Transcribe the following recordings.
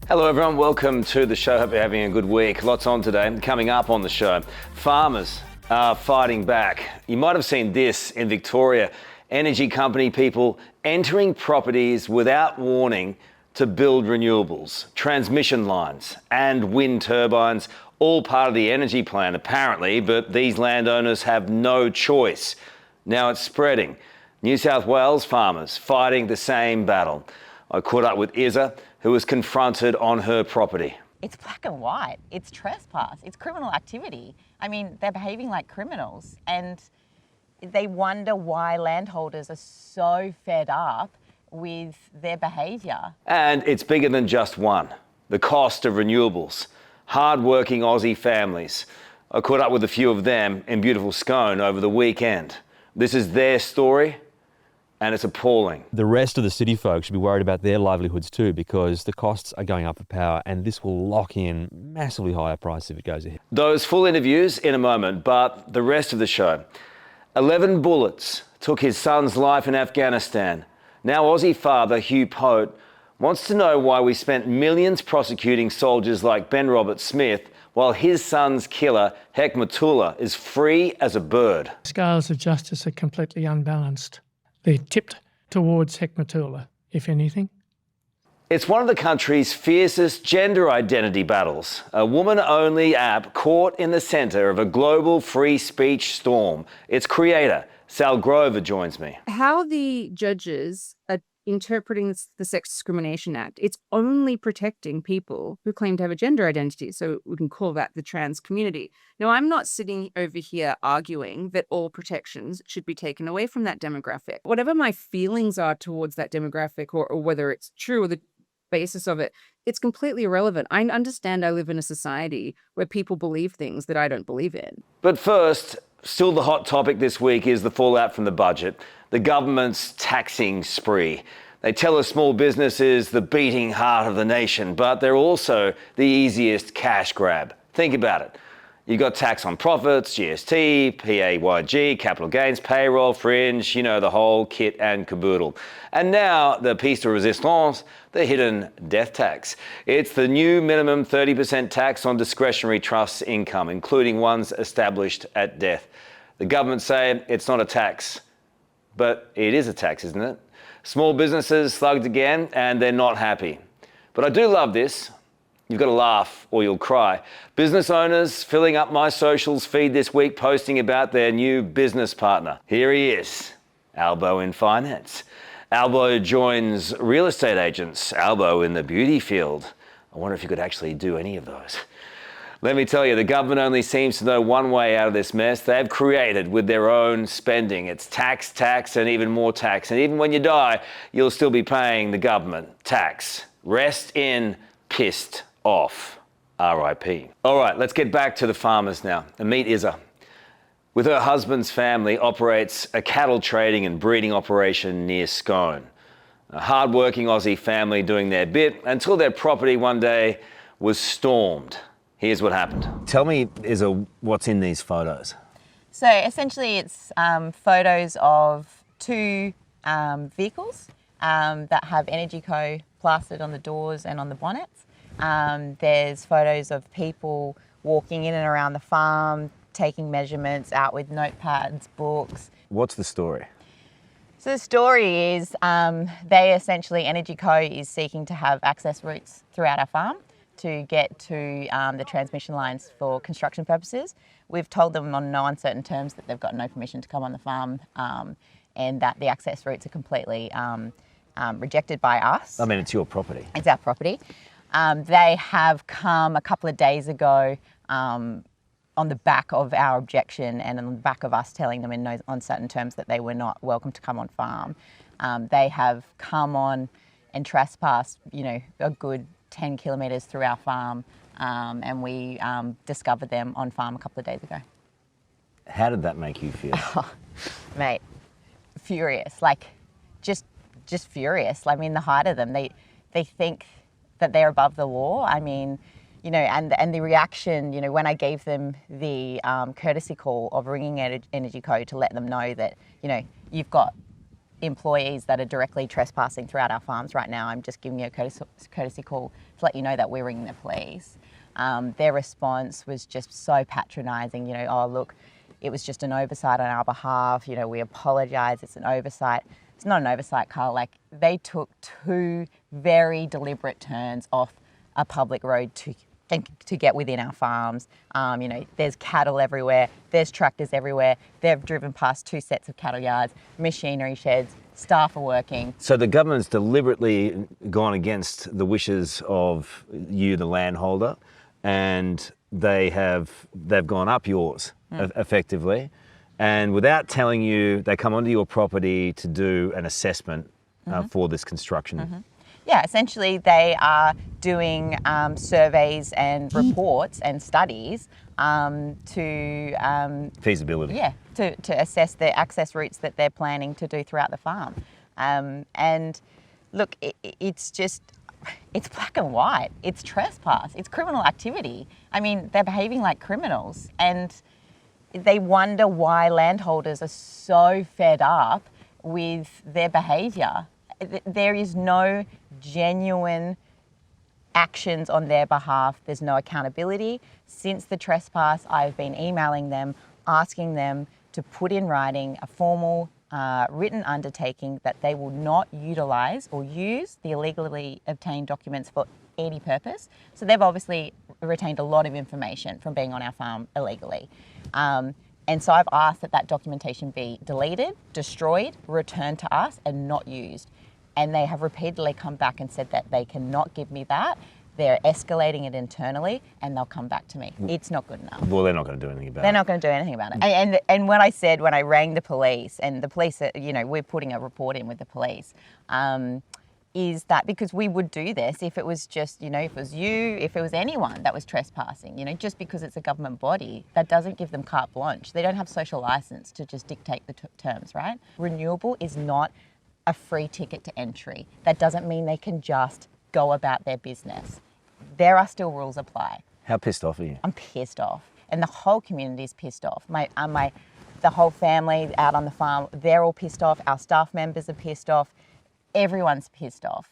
Hello everyone, welcome to the show. Hope you're having a good week. Lots on today. Coming up on the show, farmers are fighting back. You might have seen this in Victoria. Energy company people entering properties without warning to build renewables, transmission lines and wind turbines, all part of the energy plan apparently, but these landowners have no choice. Now it's spreading. New South Wales farmers fighting the same battle. I caught up with Izza, who was confronted on her property. It's black and white. It's trespass. It's criminal activity. I mean, they're behaving like criminals, and they wonder why landholders are so fed up with their behaviour. And it's bigger than just one. The cost of renewables. Hardworking Aussie families. I caught up with a few of them in beautiful Scone over the weekend. This is their story, and it's appalling. The rest of the city folks should be worried about their livelihoods too, because the costs are going up for power, and this will lock in massively higher price if it goes ahead. Those full interviews in a moment, but the rest of the show. 11 bullets took his son's life in Afghanistan. Now Aussie father Hugh Poate wants to know why we spent millions prosecuting soldiers like Ben Robert Smith while his son's killer, Hekmatullah, is free as a bird. Scales of justice are completely unbalanced. They're tipped towards Hekmatullah, if anything. It's one of the country's fiercest gender identity battles. A woman-only app caught in the centre of a global free speech storm. Its creator, Sall Grover, joins me. How the judges are interpreting the Sex Discrimination Act, it's only protecting people who claim to have a gender identity, so we can call that the trans community. Now, I'm not sitting over here arguing that all protections should be taken away from that demographic. Whatever my feelings are towards that demographic, or whether it's true or the basis of it, it's completely irrelevant. I understand I live in a society where people believe things that I don't believe in. But first, still the hot topic this week is the fallout from the budget, the government's taxing spree. They tell us small business is the beating heart of the nation, but they're also the easiest cash grab. Think about it. You've got tax on profits, GST, PAYG, capital gains, payroll, fringe, you know, the whole kit and caboodle. And now the piece de resistance, the hidden death tax. It's the new minimum 30% tax on discretionary trusts income, including ones established at death. The government say it's not a tax, but it is a tax, isn't it? Small businesses slugged again, and they're not happy. But I do love this. You've got to laugh or you'll cry. Business owners filling up my socials feed this week posting about their new business partner. Here he is, Albo in finance. Albo joins real estate agents, Albo in the beauty field. I wonder if you could actually do any of those. Let me tell you, the government only seems to know one way out of this mess they've created with their own spending. It's tax, tax, and even more tax. And even when you die, you'll still be paying the government tax. Rest in pissed off. R.I.P. All right, let's get back to the farmers now. And meet Izza. With her husband's family, operates a cattle trading and breeding operation near Scone. A hardworking Aussie family doing their bit until their property one day was stormed. Here's what happened. Tell me, Izza, what's in these photos? So essentially it's photos of two vehicles that have Energy Co plastered on the doors and on the bonnets. There's photos of people walking in and around the farm, taking measurements, out with notepads, books. What's the story? So the story is they essentially, Energy Co is seeking to have access routes throughout our farm to get to the transmission lines for construction purposes. We've told them on no uncertain terms that they've got no permission to come on the farm and that the access routes are completely rejected by us. I mean, it's your property. It's our property. They have come a couple of days ago on the back of our objection and on the back of us telling them in no uncertain terms that they were not welcome to come on farm. They have come on and trespassed, you know, a good 10 kilometres through our farm, and we discovered them on farm a couple of days ago. How did that make you feel? Oh, mate, furious, like just furious. I mean, the height of them, they think that they're above the law. I mean, you know, and the reaction, you know, when I gave them the courtesy call of ringing Energy Co to let them know that, you know, you've got employees that are directly trespassing throughout our farms right now. I'm just giving you a courtesy call to let you know that we're ringing the police. Their response was just so patronising, oh, look, it was just an oversight on our behalf, we apologise, it's an oversight. It's not an oversight, Karl. Like, they took 2 very deliberate turns off a public road to get within our farms. There's cattle everywhere, there's tractors everywhere. They've driven past 2 sets of cattle yards, machinery sheds, staff are working. So the government's deliberately gone against the wishes of you, the landholder, and they've gone up yours effectively. And without telling you, they come onto your property to do an assessment for this construction. Yeah, essentially they are doing surveys and reports and studies to... feasibility. Yeah, to assess the access routes that they're planning to do throughout the farm. And look, it's black and white. It's trespass. It's criminal activity. I mean, they're behaving like criminals. And they wonder why landholders are so fed up with their behaviour. There is no genuine actions on their behalf. There's no accountability. Since the trespass, I've been emailing them, asking them to put in writing a formal written undertaking that they will not utilise or use the illegally obtained documents for any purpose. So they've obviously retained a lot of information from being on our farm illegally. And so I've asked that documentation be deleted, destroyed, returned to us and not used. And they have repeatedly come back and said that they cannot give me that. They're escalating it internally and they'll come back to me. It's not good enough. Well, they're not going to do anything about it. They're not going to do anything about it. And what I said when I rang the police, and the police, we're putting a report in with the police, is that because we would do this if it was just, if it was you, if it was anyone that was trespassing, just because it's a government body, that doesn't give them carte blanche. They don't have social license to just dictate the terms, right? Renewable is not a free ticket to entry. That doesn't mean they can just go about their business. There are still rules apply. How pissed off are you? I'm pissed off. And the whole community is pissed off. The whole family out on the farm, they're all pissed off. Our staff members are pissed off. Everyone's pissed off.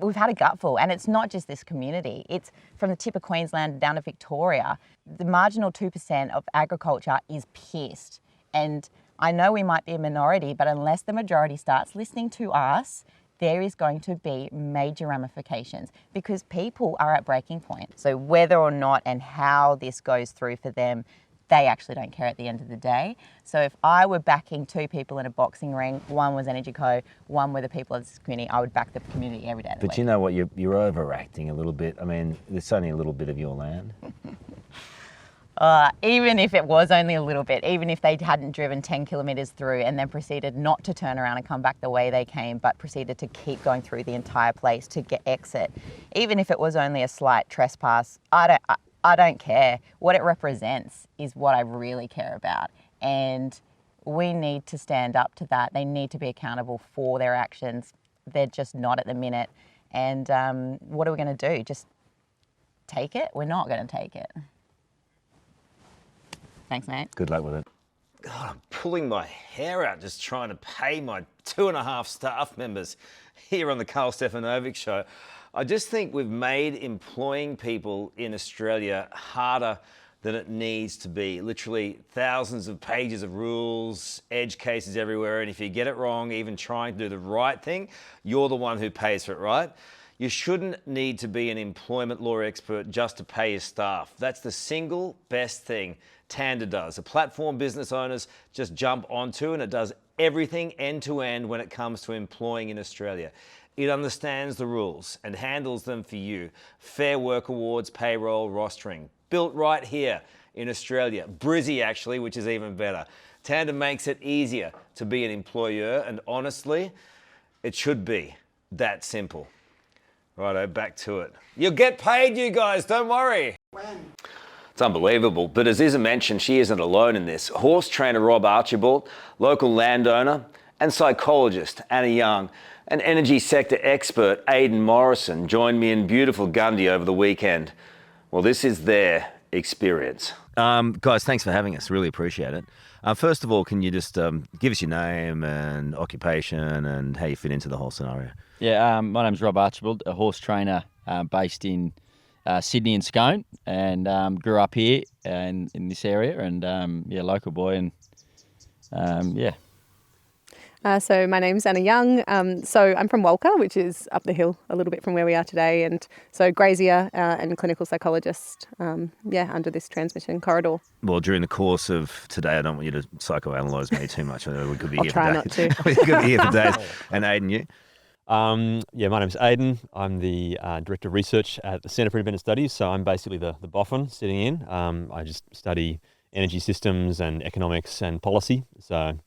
We've had a gutful, and it's not just this community. It's from the tip of Queensland down to Victoria. The marginal 2% of agriculture is pissed. And I know we might be a minority, but unless the majority starts listening to us, there is going to be major ramifications because people are at breaking point. So whether or not and how this goes through for them, they actually don't care at the end of the day. So if I were backing 2 people in a boxing ring, one was Energy Co, one were the people of this community, I would back the community every day of the week. But you know what, you're overacting a little bit. I mean, it's only a little bit of your land. Even if it was only a little bit, even if they hadn't driven 10 kilometres through and then proceeded not to turn around and come back the way they came, but proceeded to keep going through the entire place to exit, even if it was only a slight trespass, I don't care. What it represents is what I really care about. And we need to stand up to that. They need to be accountable for their actions. They're just not at the minute. And what are we going to do? Just take it? We're not going to take it. Thanks, mate. Good luck with it. God, I'm pulling my hair out just trying to pay my 2.5 staff members here on the Karl Stefanovic show. I just think we've made employing people in Australia harder than it needs to be. Literally thousands of pages of rules, edge cases everywhere, and if you get it wrong, even trying to do the right thing, you're the one who pays for it, right? You shouldn't need to be an employment law expert just to pay your staff. That's the single best thing Tanda does. The platform business owners just jump onto, and it does everything end to end when it comes to employing in Australia. It understands the rules and handles them for you. Fair Work Awards, payroll, rostering. Built right here in Australia. Brizzy, actually, which is even better. Tanda makes it easier to be an employer, and honestly, it should be that simple. Righto, back to it. You'll get paid, you guys, don't worry. When? It's unbelievable, but as Isa mentioned, she isn't alone in this. Horse trainer Rob Archibald, local landowner, and psychologist Anna Young, and energy sector expert Aidan Morrison joined me in beautiful Gundy over the weekend. Well, this is their experience. Guys, thanks for having us. Really appreciate it. First of all, can you just give us your name and occupation and how you fit into the whole scenario? Yeah, my name's Rob Archibald, a horse trainer based in Sydney and Scone, and grew up here in this area, and local boy, and yeah. So my name's Anna Young. So I'm from Walker, which is up the hill a little bit from where we are today. And so grazier and clinical psychologist, under this transmission corridor. Well, during the course of today, I don't want you to psychoanalyse me too much. We could be I'll here try for not days. to. We could be here for days. And Aidan, you? My name's Aidan. I'm the Director of Research at the Centre for Independent Studies, so I'm basically the boffin sitting in. I just study energy systems and economics and policy. So,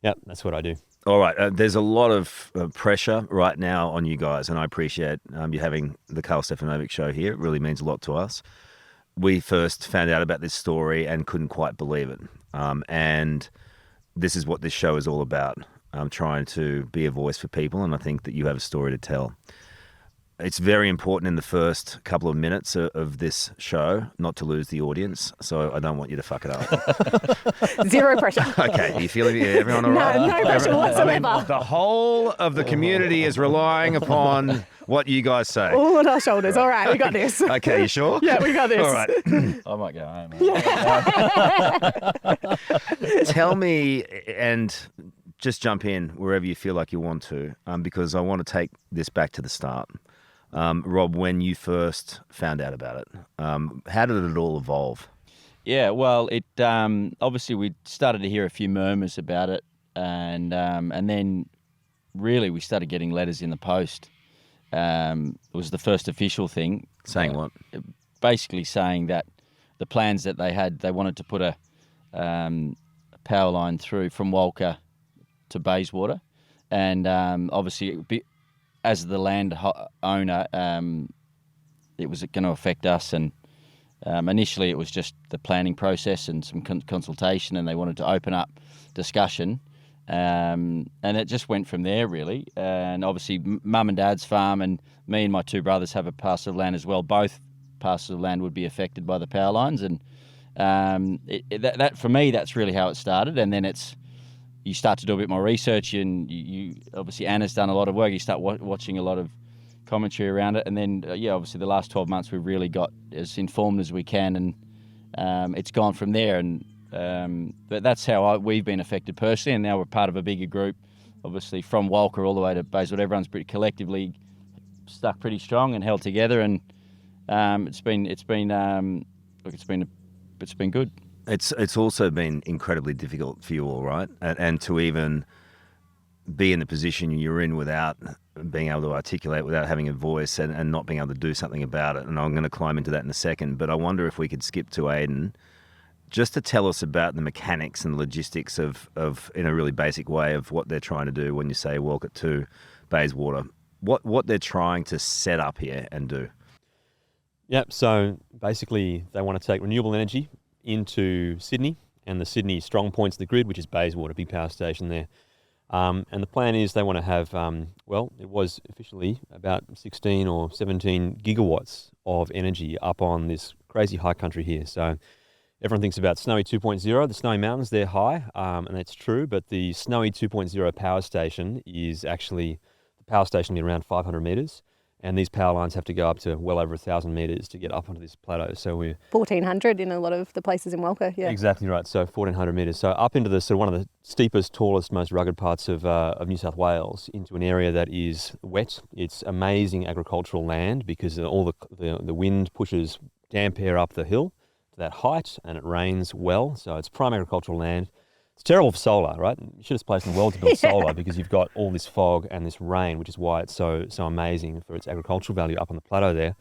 yeah, that's what I do. All right. There's a lot of pressure right now on you guys, and I appreciate you having the Karl Stefanovic show here. It really means a lot to us. We first found out about this story and couldn't quite believe it. And this is what this show is all about. I'm trying to be a voice for people, and I think that you have a story to tell. It's very important in the first couple of minutes of this show not to lose the audience, so I don't want you to fuck it up. Zero pressure. Okay, are you feeling everyone all right? No pressure whatsoever. The whole of the community is relying upon what you guys say. All on our shoulders. All right, we got this. Okay, you sure? Yeah, we got this. All right. I might go home. Tell me, and just jump in wherever you feel like you want to, because I want to take this back to the start. Rob, when you first found out about it, how did it all evolve? Yeah, well, it obviously we started to hear a few murmurs about it, and then really we started getting letters in the post. It was the first official thing. Saying what? Basically saying that the plans that they had, they wanted to put a power line through from Walker to Bayswater, and obviously as the land owner, it was going to affect us. And initially it was just the planning process and some consultation, and they wanted to open up discussion. And it just went from there, really. And obviously Mum and Dad's farm and me and my two brothers have a parcel of land as well. Both parcels of land would be affected by the power lines. And that for me, that's really how it started. And then you start to do a bit more research, and you obviously Anna's done a lot of work. You start watching a lot of commentary around it, and then obviously the last 12 months we've really got as informed as we can, and it's gone from there. And but that's how we've been affected personally, and now we're part of a bigger group, obviously from Walker all the way to Bayswater. Everyone's pretty collectively stuck pretty strong and held together, and it's been good. It's also been incredibly difficult for you all, right? And to even be in the position you're in without being able to articulate, without having a voice, and not being able to do something about it. And I'm going to climb into that in a second, but I wonder if we could skip to Aidan just to tell us about the mechanics and logistics of in a really basic way, of what they're trying to do when you say Walker to Bayswater. What they're trying to set up here and do. Yep, so basically they want to take renewable energy into Sydney and the Sydney strong points of the grid, which is Bayswater, big power station there. And the plan is they want to have, it was officially about 16 or 17 gigawatts of energy up on this crazy high country here. So everyone thinks about Snowy 2.0, the Snowy Mountains, they're high, and that's true, but the Snowy 2.0 power station is actually, the power station is around 500 metres. And these power lines have to go up to well over 1,000 metres to get up onto this plateau. So we're 1,400 in a lot of the places in Walker, yeah. Exactly right. So 1,400 metres. So up into the sort of one of the steepest, tallest, most rugged parts of New South Wales, into an area that is wet. It's amazing agricultural land because all the wind pushes damp air up the hill to that height, and it rains well. So it's prime agricultural land. It's terrible for solar, right? You should have place in the world to build solar because you've got all this fog and this rain, which is why it's so amazing for its agricultural value up on the plateau there.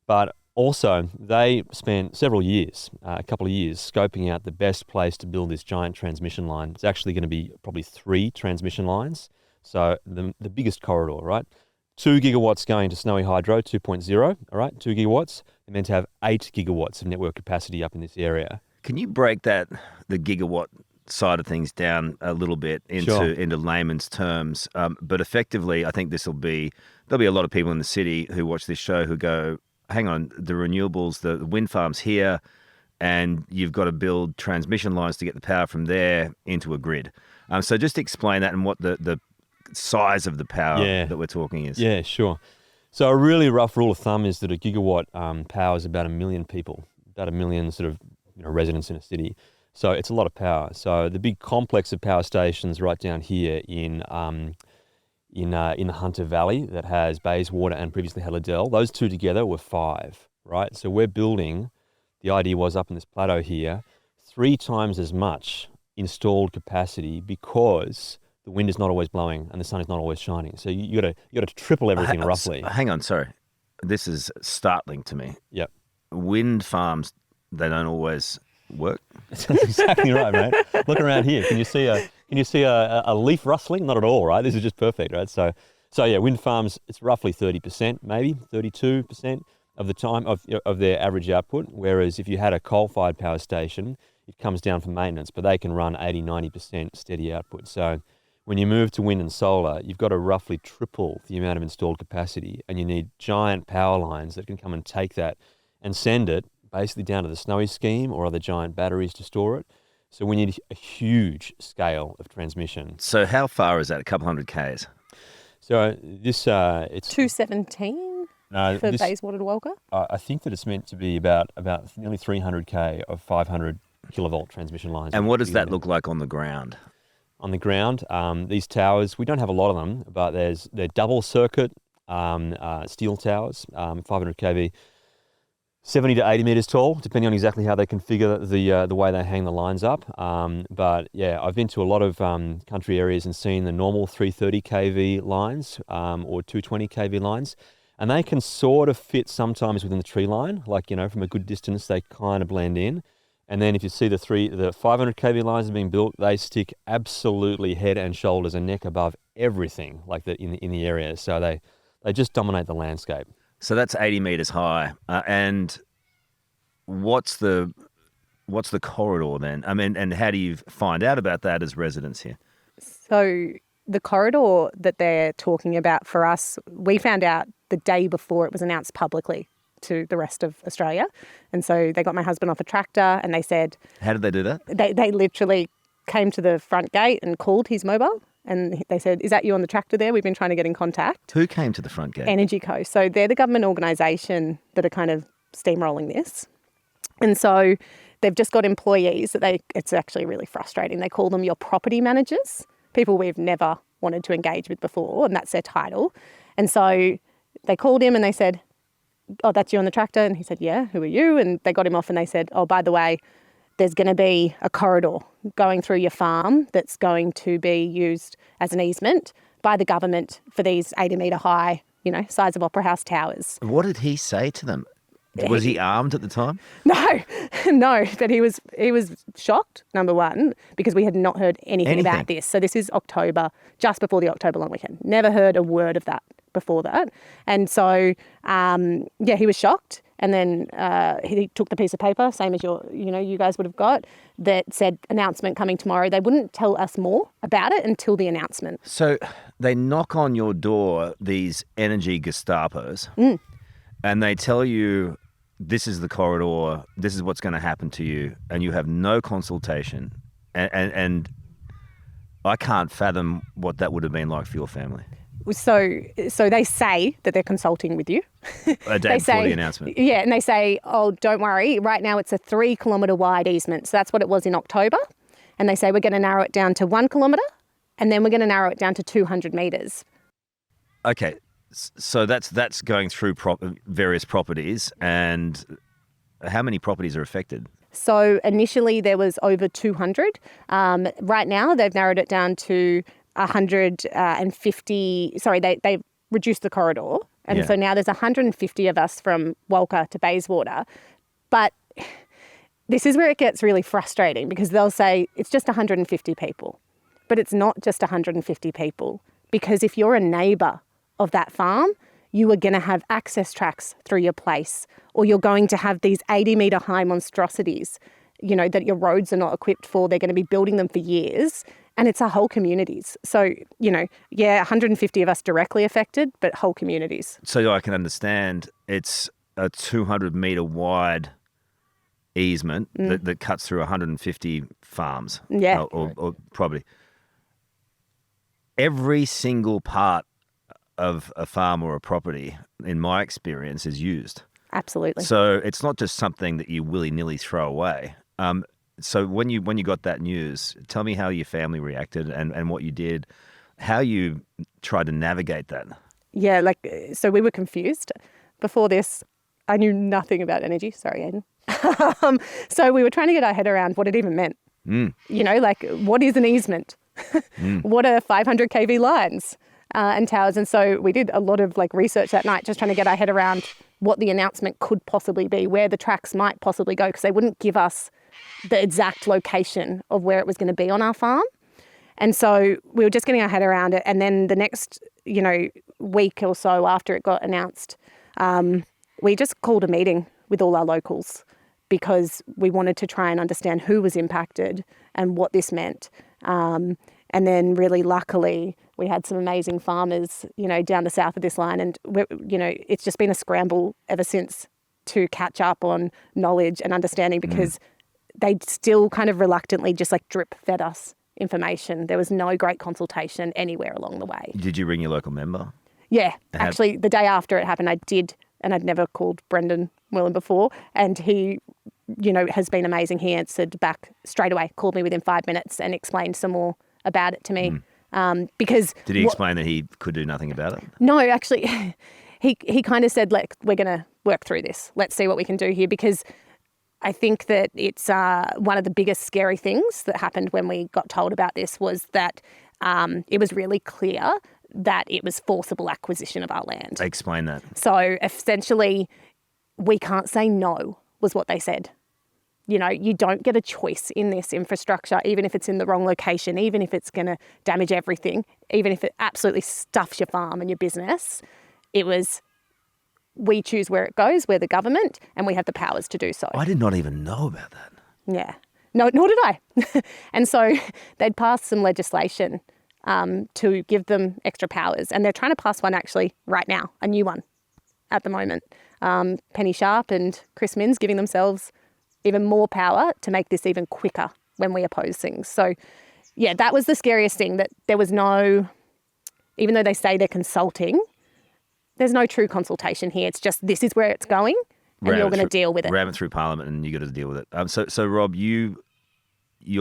But also, they spent several years, a couple of years, scoping out the best place to build this giant transmission line. It's actually going to be probably 3 transmission lines. So the biggest corridor, right? 2 gigawatts going to Snowy Hydro 2.0, all right? 2 gigawatts. They're meant to have 8 gigawatts of network capacity up in this area. Can you break the gigawatt side of things down a little bit into layman's terms, but effectively I think there'll be a lot of people in the city who watch this show who go, hang on, the renewables, the wind farms here, and you've got to build transmission lines to get the power from there into a grid. So just explain that and what the size of the power that we're talking is. Yeah, sure. So a really rough rule of thumb is that a gigawatt powers about 1 million people, about 1 million sort of residents in a city. So it's a lot of power. So the big complex of power stations right down here in the Hunter Valley that has Bayswater and previously had Liddell, those two together were 5, right? So we're building, the idea was up in this plateau here, 3 times as much installed capacity because the wind is not always blowing and the sun is not always shining. So you got to triple everything roughly. Hang on, sorry. This is startling to me. Yep. Wind farms, they don't always work. That's exactly right, mate. Look around here. Can you see a leaf rustling? Not at all, right? This is just perfect, right? So yeah, wind farms, it's roughly 30%, maybe 32% of the time of their average output. Whereas if you had a coal-fired power station, it comes down for maintenance, but they can run 80-90% steady output. So when you move to wind and solar, you've got to roughly triple the amount of installed capacity, and you need giant power lines that can come and take that and send it basically down to the Snowy scheme or other giant batteries to store it. So we need a huge scale of transmission. So how far is that? A couple hundred Ks? So this, it's 217 for Bayswater to Walker. I think that it's meant to be about nearly 300 K of 500 kilovolt transmission lines. And what does that look like on the ground? On the ground, these towers, we don't have a lot of them, but they're double circuit steel towers, 500 kV, 70 to 80 metres tall, depending on exactly how they configure the way they hang the lines up. But yeah, I've been to a lot of country areas and seen the normal 330 kV lines or 220 kV lines, and they can sort of fit sometimes within the tree line, like, from a good distance they kind of blend in. And then if you see the 500 kV lines are being built, they stick absolutely head and shoulders and neck above everything like that in the area. So they just dominate the landscape. So that's 80 metres high. And what's the corridor then? I mean, and how do you find out about that as residents here? So the corridor that they're talking about for us, we found out the day before it was announced publicly to the rest of Australia. And so they got my husband off a tractor and they said... How did they do that? They literally came to the front gate and called his mobile. And they said, is that you on the tractor there? We've been trying to get in contact. Who came to the front gate? Energy Co. So they're the government organisation that are kind of steamrolling this. And so they've just got employees that it's actually really frustrating. They call them your property managers, people we've never wanted to engage with before, and that's their title. And so they called him and they said, oh, that's you on the tractor? And he said, yeah, who are you? And they got him off and they said, oh, by the way, there's going to be a corridor going through your farm that's going to be used as an easement by the government for these 80-metre high, size of Opera House towers. What did he say to them? Was he armed at the time? No, but he was shocked, number one, because we had not heard anything about this. So this is October, just before the October long weekend. Never heard a word of that before that. And so, he was shocked. And then he took the piece of paper, same as you guys would have got, that said announcement coming tomorrow. They wouldn't tell us more about it until the announcement. So they knock on your door, these energy Gestapos, and they tell you, this is the corridor, this is what's going to happen to you, and you have no consultation. And I can't fathom what that would have been like for your family. So they say that they're consulting with you. A day before the announcement. Yeah, and they say, oh, don't worry, right now it's a 3 kilometre wide easement. So that's what it was in October. And they say we're going to narrow it down to 1 kilometre and then we're going to narrow it down to 200 metres. Okay, so that's going through various properties, and how many properties are affected? So initially there was over 200. Right now they've narrowed it down to 150. Sorry, they've reduced the corridor. And so now there's 150 of us from Walker to Bayswater. But this is where it gets really frustrating, because they'll say it's just 150 people. But it's not just 150 people, because if you're a neighbour of that farm, you are going to have access tracks through your place, or you're going to have these 80-metre high monstrosities, that your roads are not equipped for. They're going to be building them for years, and it's our whole communities. So, 150 of us directly affected, but whole communities. So I can understand it's a 200-metre wide easement that cuts through 150 farms. Yeah. Or probably. Every single part of a farm or a property, in my experience, is used. Absolutely. So it's not just something that you willy-nilly throw away. So when you got that news, tell me how your family reacted and what you did, how you tried to navigate that. Yeah, so we were confused. Before this, I knew nothing about energy. Sorry, Aidan. So we were trying to get our head around what it even meant. What is an easement? What are 500 kV lines and towers? And so we did a lot of research that night, just trying to get our head around what the announcement could possibly be, where the tracks might possibly go, because they wouldn't give us the exact location of where it was going to be on our farm. And so we were just getting our head around it. And then the next, week or so after it got announced, we just called a meeting with all our locals because we wanted to try and understand who was impacted and what this meant. And then really luckily we had some amazing farmers, down the south of this line. And, it's just been a scramble ever since to catch up on knowledge and understanding, because they still kind of reluctantly just drip fed us information. There was no great consultation anywhere along the way. Did you ring your local member? Yeah, actually the day after it happened, I did, and I'd never called Brendan Willen before, and he, has been amazing. He answered back straight away, called me within 5 minutes and explained some more about it to me. Because did he explain that he could do nothing about it? No, actually, he kind of said, we're going to work through this. Let's see what we can do here, because I think that it's one of the biggest scary things that happened when we got told about this was that it was really clear that it was forcible acquisition of our land. Explain that. So essentially, we can't say no, was what they said. You don't get a choice in this infrastructure, even if it's in the wrong location, even if it's going to damage everything, even if it absolutely stuffs your farm and your business. It was, we choose where it goes, we're the government, and we have the powers to do so. I did not even know about that. Yeah. No, nor did I. And so they'd passed some legislation to give them extra powers. And they're trying to pass one actually right now, a new one at the moment. Penny Sharp and Chris Minns giving themselves even more power to make this even quicker when we oppose things. So, yeah, that was the scariest thing, that there was no, even though they say they're consulting, there's no true consultation here. It's just, this is where it's going, and you're going to deal with it. Ram it through Parliament, and you got to deal with it. So Rob, you're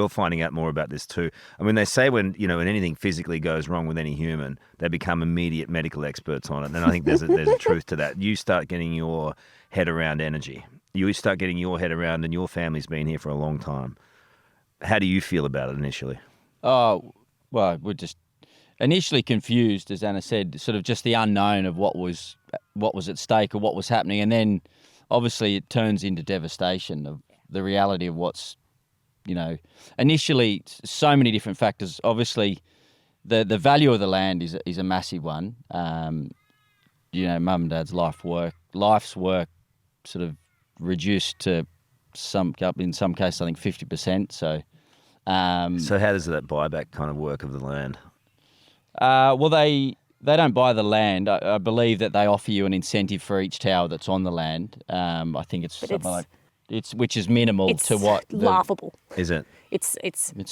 finding out more about this too. I mean, they say when anything physically goes wrong with any human, they become immediate medical experts on it. And I think there's a truth to that. You start getting your head around energy. You start getting your head around, and your family's been here for a long time. How do you feel about it initially? Oh, well, we're just initially confused, as Anna said, sort of just the unknown of what was at stake or what was happening. And then obviously it turns into devastation of the reality of what's, initially so many different factors. Obviously the value of the land is a massive one. Mum and Dad's life's work sort of reduced to in some cases, I think 50%. So how does that buyback kind of work of the land? Well, they don't buy the land. I believe that they offer you an incentive for each tower that's on the land. I think it's something like which is minimal to what laughable. Is it? It's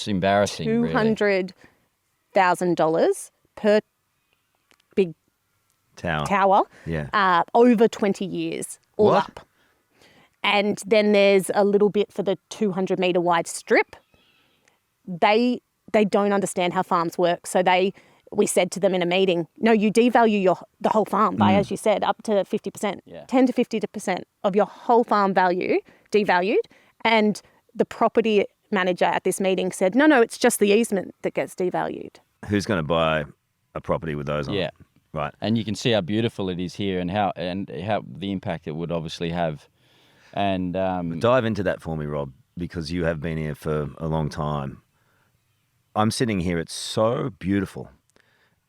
embarrassing. $200,000 per big tower. Yeah. Over 20 years, all What? up. And then there's a little bit for the 200 metre wide strip. They don't understand how farms work, so we said to them in a meeting, no, you devalue the whole farm by, as you said, up to 50%, 10 to 50% of your whole farm value devalued. And the property manager at this meeting said, no, it's just the easement that gets devalued. Who's going to buy a property with those on it? Yeah. Right. And you can see how beautiful it is here, and how the impact it would obviously have. And dive into that for me, Rob, because you have been here for a long time. I'm sitting here, it's so beautiful,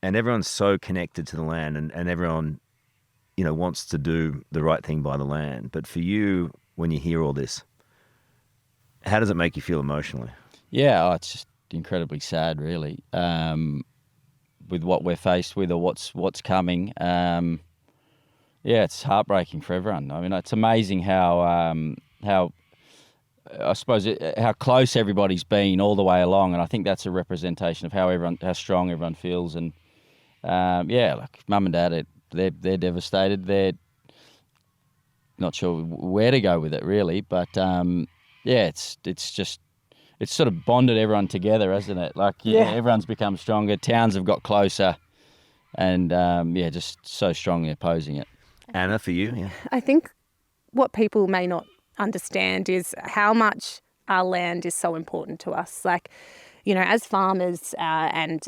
and everyone's so connected to the land, and everyone, wants to do the right thing by the land. But for you, when you hear all this, how does it make you feel emotionally? Yeah, it's just incredibly sad, really, with what we're faced with or what's coming. It's heartbreaking for everyone. I mean, it's amazing how I suppose, how close everybody's been all the way along, and I think that's a representation of how strong everyone feels. And like mum and dad, they're devastated. They're not sure where to go with it really, but it's sort of bonded everyone together, hasn't it? Like everyone's become stronger. Towns have got closer, and just so strongly opposing it. Anna, for you, yeah. I think what people may not understand is how much our land is so important to us. Like, as farmers and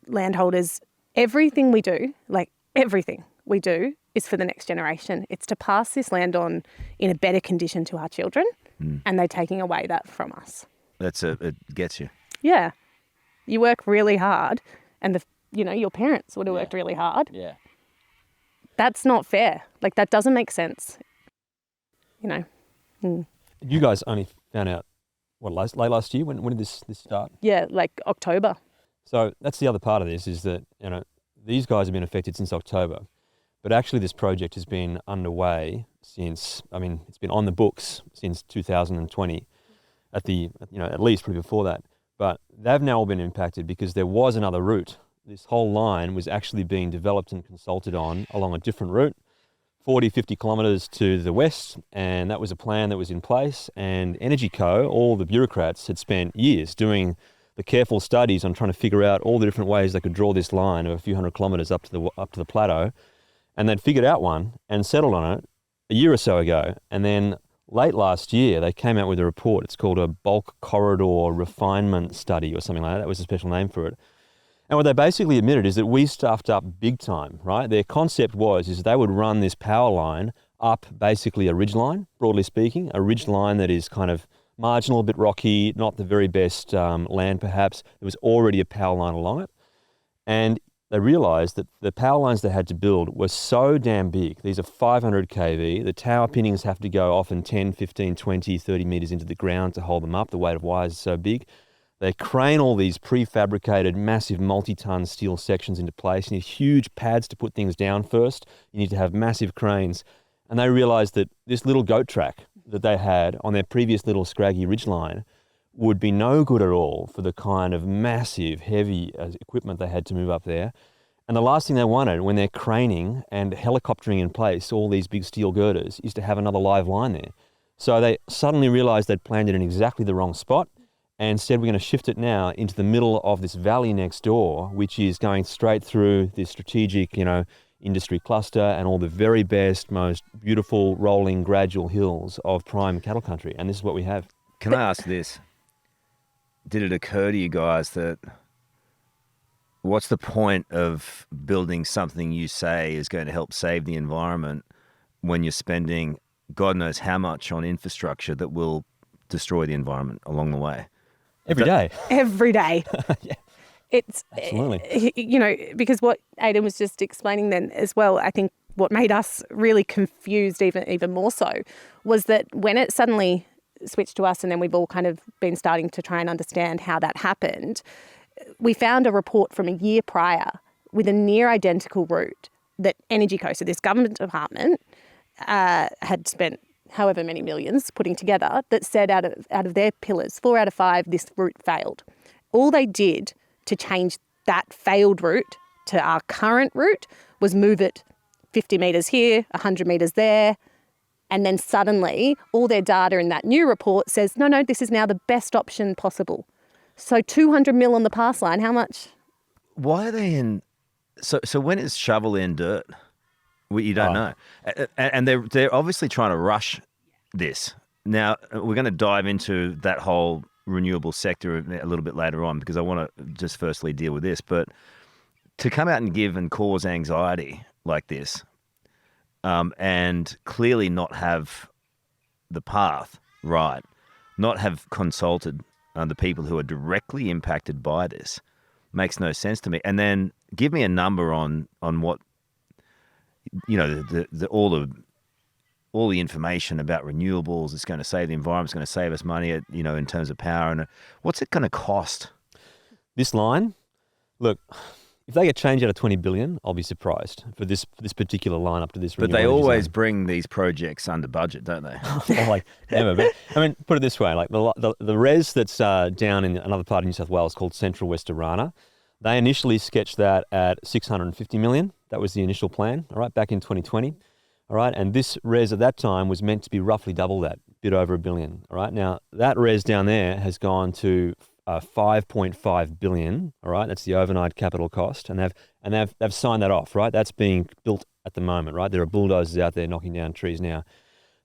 landholders, everything we do is for the next generation. It's to pass this land on in a better condition to our children, and they're taking away that from us. It gets you. Yeah. You work really hard, and your parents would have worked really hard. Yeah. That's not fair. Like, that doesn't make sense. You guys only found out, late last year? When did this start? Yeah, like October. So that's the other part of this, is that, these guys have been affected since October. But actually this project has been underway since, it's been on the books since 2020, at least probably before that. But they've now all been impacted because there was another route. This whole line was actually being developed and consulted on along a different route, 40, 50 kilometres to the west, and that was a plan that was in place. And Energy Co, all the bureaucrats, had spent years doing the careful studies on trying to figure out all the different ways they could draw this line of a few hundred kilometres up to the plateau. And they'd figured out one and settled on it a year or so ago. And then late last year, they came out with a report. It's called a bulk corridor refinement study or something like that. That was a special name for it. And what they basically admitted is that we stuffed up big time, right? Their concept is they would run this power line up basically a ridgeline, broadly speaking, a ridge line that is kind of marginal, a bit rocky, not the very best land perhaps. There was already a power line along it. And they realised that the power lines they had to build were so damn big. These are 500 kV. The tower pinnings have to go often 10, 15, 20, 30 metres into the ground to hold them up. The weight of wires is so big. They crane all these prefabricated, massive multi-ton steel sections into place. You need huge pads to put things down first. You need to have massive cranes. And they realised that this little goat track that they had on their previous little scraggy ridgeline would be no good at all for the kind of massive, heavy equipment they had to move up there. And the last thing they wanted when they're craning and helicoptering in place all these big steel girders is to have another live line there. So they suddenly realised they'd planned it in exactly the wrong spot, and said we're going to shift it now into the middle of this valley next door, which is going straight through this strategic, industry cluster and all the very best, most beautiful, rolling, gradual hills of prime cattle country. And this is what we have. Can I ask this? Did it occur to you guys that what's the point of building something you say is going to help save the environment when you're spending God knows how much on infrastructure that will destroy the environment along the way? Every day. Every day. Yeah. It's, absolutely. Because what Aidan was just explaining then as well, I think what made us really confused even more so was that when it suddenly switched to us, and then we've all kind of been starting to try and understand how that happened, we found a report from a year prior with a near identical route that Energy Co, so this government department, had spent however many millions putting together, that said out of their pillars, 4 out of 5, this route failed. All they did to change that failed route to our current route was move it 50 metres here, 100 metres there, and then suddenly all their data in that new report says, no, this is now the best option possible. So 200 mil on the pass line, how much? Why are they in... So when is shovel in dirt? You don't know. And they're obviously trying to rush this. Now, we're going to dive into that whole renewable sector a little bit later on, because I want to just firstly deal with this. But to come out and give and cause anxiety like this, and clearly not have the path right, not have consulted the people who are directly impacted by this, makes no sense to me. And then give me a number on what, all the information about renewables. It's going to save the environment. It's going to save us money, in terms of power. And what's it going to cost? This line, look, if they get change out of 20 billion, I'll be surprised for this particular line up to this. But they renewable energy always zone. bring these projects under budget, don't they? Well, like never. But I mean, put it this way: like the res that's down in another part of New South Wales called Central West Arana, they initially sketched that at 650 million. That was the initial plan. All right, back in 2020. All right, and this res at that time was meant to be roughly double that, a bit over $1 billion. All right, now that res down there has gone to 5.5 billion. All right, that's the overnight capital cost, and they've signed that off. Right, that's being built at the moment. Right, there are bulldozers out there knocking down trees now.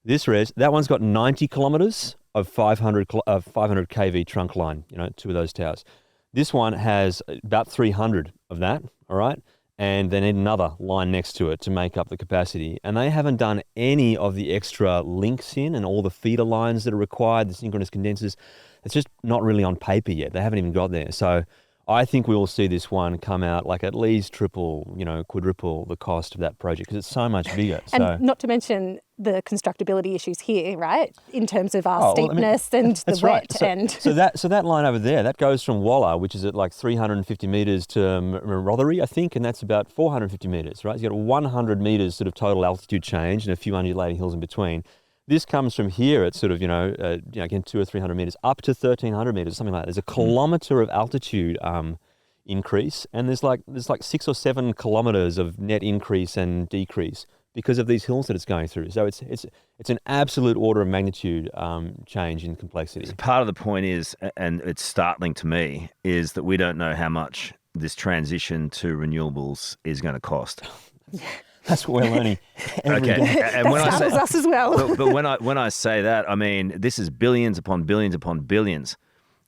This res, that one's got 90 kilometres of 500 kV trunk line. You know, 2 of those towers. This one has about 300 of that. All right. And they need another line next to it to make up the capacity. And they haven't done any of the extra links in and all the feeder lines that are required, the synchronous condensers. It's just not really on paper yet. They haven't even got there. So I think we will see this one come out like at least triple, quadruple the cost of that project because it's so much bigger. And not to mention the constructability issues here, right? In terms of our steepness and the wet. Right. So that line over there, that goes from Walla, which is at like 350 metres, to Rothery, I think, and that's about 450 metres, right? You've got 100 metres sort of total altitude change and a few undulating hills in between. This comes from here at sort of, again, 200 or 300 metres up to 1,300 metres, something like that. There's a kilometre of altitude increase, and there's like 6 or 7 kilometres of net increase and decrease because of these hills that it's going through. So it's an absolute order of magnitude change in complexity. So part of the point is, and it's startling to me, is that we don't know how much this transition to renewables is going to cost. That's what we're learning every day. And when That us as well. but when I say that, I mean this is billions upon billions upon billions,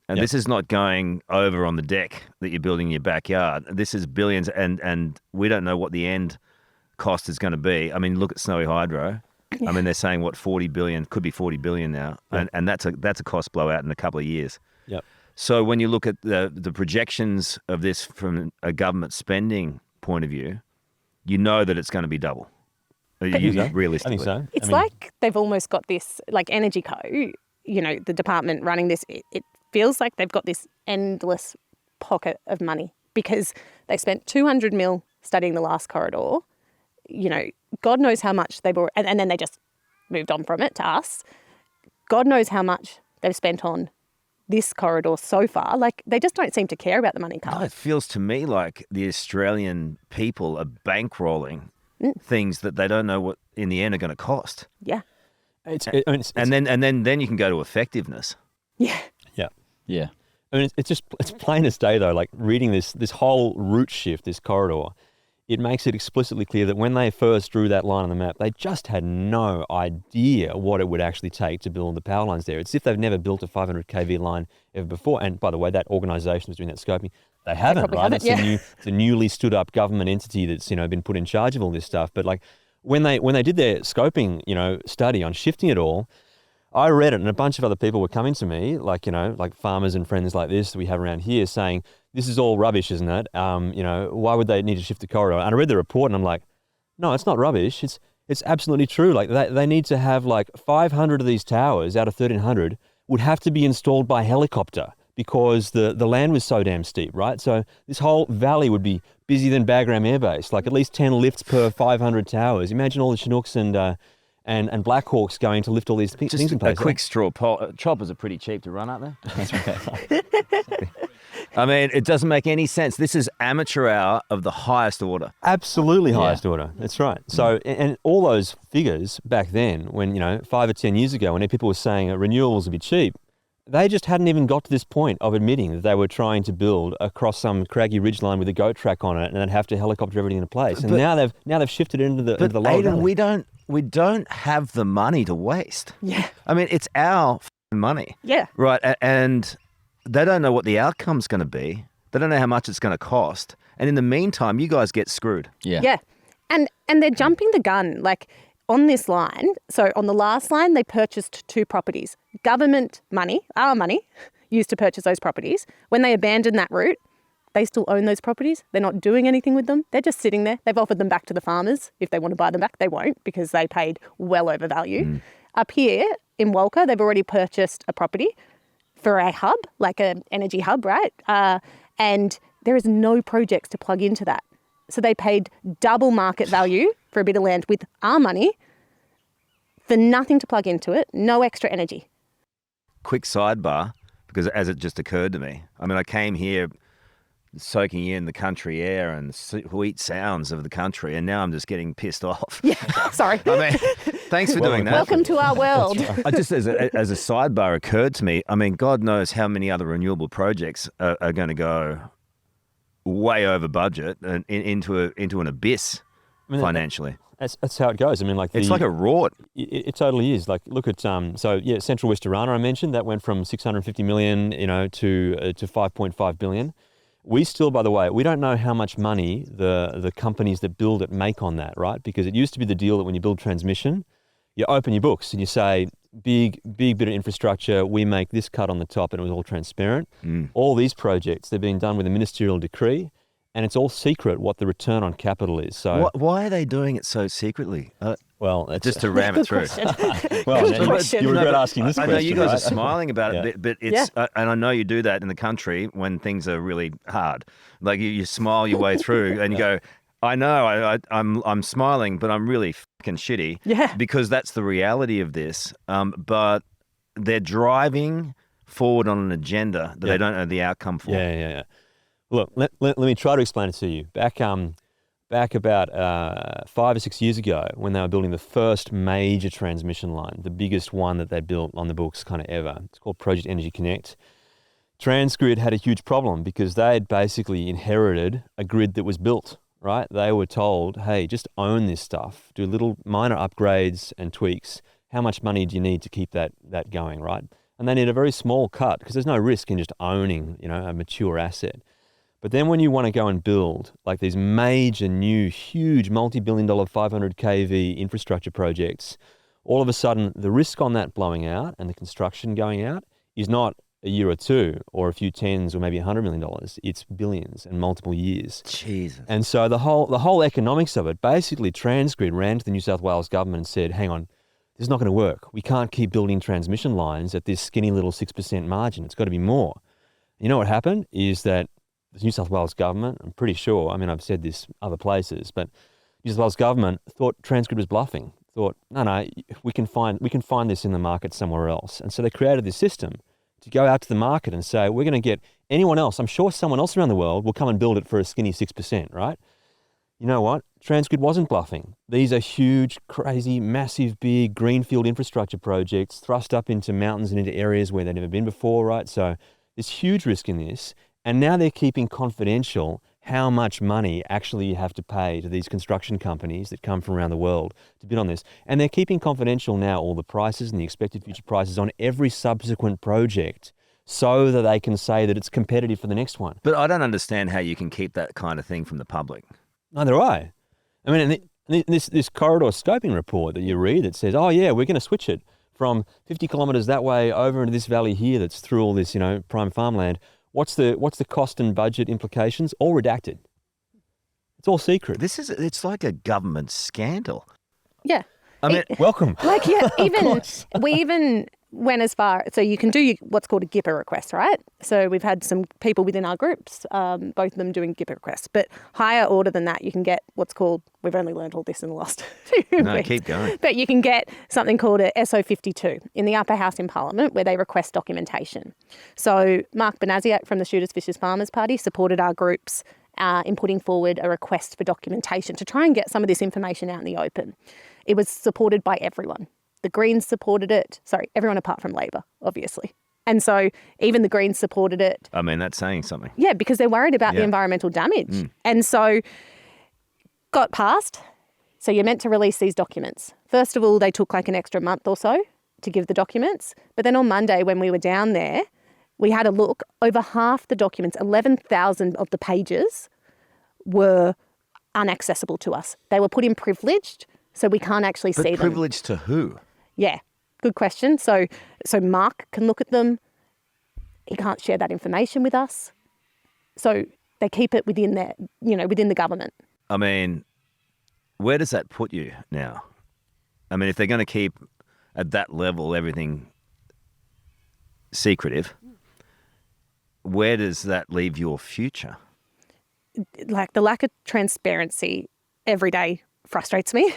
and this is not going over on the deck that you're building in your backyard. This is billions, and we don't know what the end cost is going to be. I mean, look at Snowy Hydro. Yeah. I mean, they're saying 40 billion, could be 40 billion now, and that's a cost blowout in a couple of years. Yep. So when you look at the projections of this from a government spending point of view, you know that it's going to be double. Realistically. I think so. It's like they've almost got this, like Energy Co, the department running this, it feels like they've got this endless pocket of money because they spent 200 mil studying the last corridor. God knows how much they've already, and then they just moved on from it to us. God knows how much they've spent on this corridor so far. Like, they just don't seem to care about the money, Karl. No, it feels to me like the Australian people are bankrolling things that they don't know what in the end are going to cost. Yeah. And then you can go to effectiveness. Yeah. Yeah. I mean, it's plain as day though. Like reading this whole route shift, this corridor, it makes it explicitly clear that when they first drew that line on the map, they just had no idea what it would actually take to build the power lines there. It's as if they've never built a 500 kV line ever before. And by the way, that organisation was doing that scoping. They haven't, right? It's a newly stood up government entity that's been put in charge of all this stuff. But like when they did their scoping study on shifting it all, I read it, and a bunch of other people were coming to me, like farmers and friends like this that we have around here, saying, this is all rubbish, isn't it? Why would they need to shift the corridor? And I read the report and I'm like, no, it's not rubbish. It's absolutely true. Like they need to have like 500 of these towers out of 1,300 would have to be installed by helicopter because the land was so damn steep, right? So this whole valley would be busier than Bagram Air Base, like at least 10 lifts per 500 towers. Imagine all the Chinooks and Black Hawks going to lift all these things in place. A quick straw poll. Choppers are pretty cheap to run, aren't they? That's right. I mean, it doesn't make any sense. This is amateur hour of the highest order. Absolutely highest order. That's right. So, and all those figures back then, when 5 or 10 years ago, when people were saying renewables would be cheap, they just hadn't even got to this point of admitting that they were trying to build across some craggy ridgeline with a goat track on it, and they'd have to helicopter everything into place. And now they've shifted it into the lower Aidan, valley. we don't have the money to waste. Yeah. I mean, it's our money. Yeah. Right. And they don't know what the outcome's going to be. They don't know how much it's going to cost. And in the meantime, you guys get screwed. Yeah. Yeah. And they're jumping the gun. Like on this line, so on the last line, they purchased 2 properties. Government money, our money, used to purchase those properties. When they abandoned that route, they still own those properties. They're not doing anything with them. They're just sitting there. They've offered them back to the farmers. If they want to buy them back, they won't because they paid well over value. Up here in Walker, they've already purchased a property for a hub, like an energy hub, right? And There is no projects to plug into that. So they paid double market value for a bit of land with our money for nothing to plug into it, no extra energy. Quick sidebar, because as it just occurred to me, I mean, I came here soaking in the country air and sweet sounds of the country, and now I'm just getting pissed off. Yeah, sorry. I mean, thanks for doing that. Welcome to our world. I just, as a sidebar occurred to me, I mean, God knows how many other renewable projects are going to go way over budget and into an abyss financially. That's how it goes. I mean, like it's like a rort. It totally is. Like, look at Central West Arana I mentioned, that went from 650 million, to 5.5 billion. We still, by the way, we don't know how much money the companies that build it make on that, right? Because it used to be the deal that when you build transmission, you open your books and you say, big bit of infrastructure, we make this cut on the top, and it was all transparent. All these projects, they're being done with a ministerial decree, and it's all secret what the return on capital is. So why are they doing it so secretly? Well, that's just to ram it through. Well, you regret asking this question. I know you guys right? are smiling about it, but it's and I know you do that in the country when things are really hard. Like you smile your way through, and you go, "I know, I'm smiling, but I'm really fucking shitty." Yeah. Because that's the reality of this. But they're driving forward on an agenda that they don't know the outcome for. Yeah. Look, let me try to explain it to you. Back about 5 or 6 years ago, when they were building the first major transmission line, the biggest one that they built on the books kind of ever. It's called Project Energy Connect. Transgrid had a huge problem because they had basically inherited a grid that was built, right? They were told, hey, just own this stuff, do little minor upgrades and tweaks. How much money do you need to keep that going, right? And they need a very small cut because there's no risk in just owning, a mature asset. But then when you want to go and build like these major new, huge, multi-billion-dollar 500 kV infrastructure projects, all of a sudden the risk on that blowing out and the construction going out is not a year or two or a few tens or maybe $100 million. It's billions and multiple years. Jesus. And so the whole economics of it, basically Transgrid ran to the New South Wales government and said, hang on, this is not going to work. We can't keep building transmission lines at this skinny little 6% margin. It's got to be more. You know what happened is that the New South Wales government, I'm pretty sure, I mean, I've said this other places, but New South Wales government thought Transgrid was bluffing, thought, no, we can find this in the market somewhere else. And so they created this system to go out to the market and say, we're going to get anyone else, I'm sure someone else around the world will come and build it for a skinny 6%, right? You know what? Transgrid wasn't bluffing. These are huge, crazy, massive, big greenfield infrastructure projects thrust up into mountains and into areas where they've never been before, right? So there's huge risk in this. And now they're keeping confidential how much money actually you have to pay to these construction companies that come from around the world to bid on this. And they're keeping confidential now all the prices and the expected future prices on every subsequent project so that they can say that it's competitive for the next one. But I don't understand how you can keep that kind of thing from the public. Neither do I. I mean, and this corridor scoping report that you read that says, oh yeah, we're going to switch it from 50 kilometres that way over into this valley here that's through all this, prime farmland. What's the cost and budget implications? All redacted. It's all secret. It's like a government scandal. Yeah. I mean, welcome. Like, yeah, we even went as far, so you can do what's called a GIPA request, right? So we've had some people within our groups, both of them doing GIPA requests, but higher order than that, you can get what's called, we've only learned all this in the last few weeks. Keep going. But you can get something called a SO52 in the upper house in Parliament where they request documentation. So Mark Benasiak from the Shooters Fishers Farmers Party supported our groups in putting forward a request for documentation to try and get some of this information out in the open. It was supported by everyone. The Greens supported it. Sorry, everyone apart from Labor, obviously. And so even the Greens supported it. I mean, that's saying something. Yeah, because they're worried about the environmental damage. And so got passed. So you're meant to release these documents. First of all, they took like an extra month or so to give the documents. But then on Monday when we were down there, we had a look. Over half the documents, 11,000 of the pages, were inaccessible to us. They were put in privileged, so we can't actually see them. Privileged to who? Yeah, good question. So Mark can look at them. He can't share that information with us. So they keep it within the government. I mean, where does that put you now? I mean, if they're going to keep at that level everything secretive, where does that leave your future? like the lack of transparency every day frustrates me.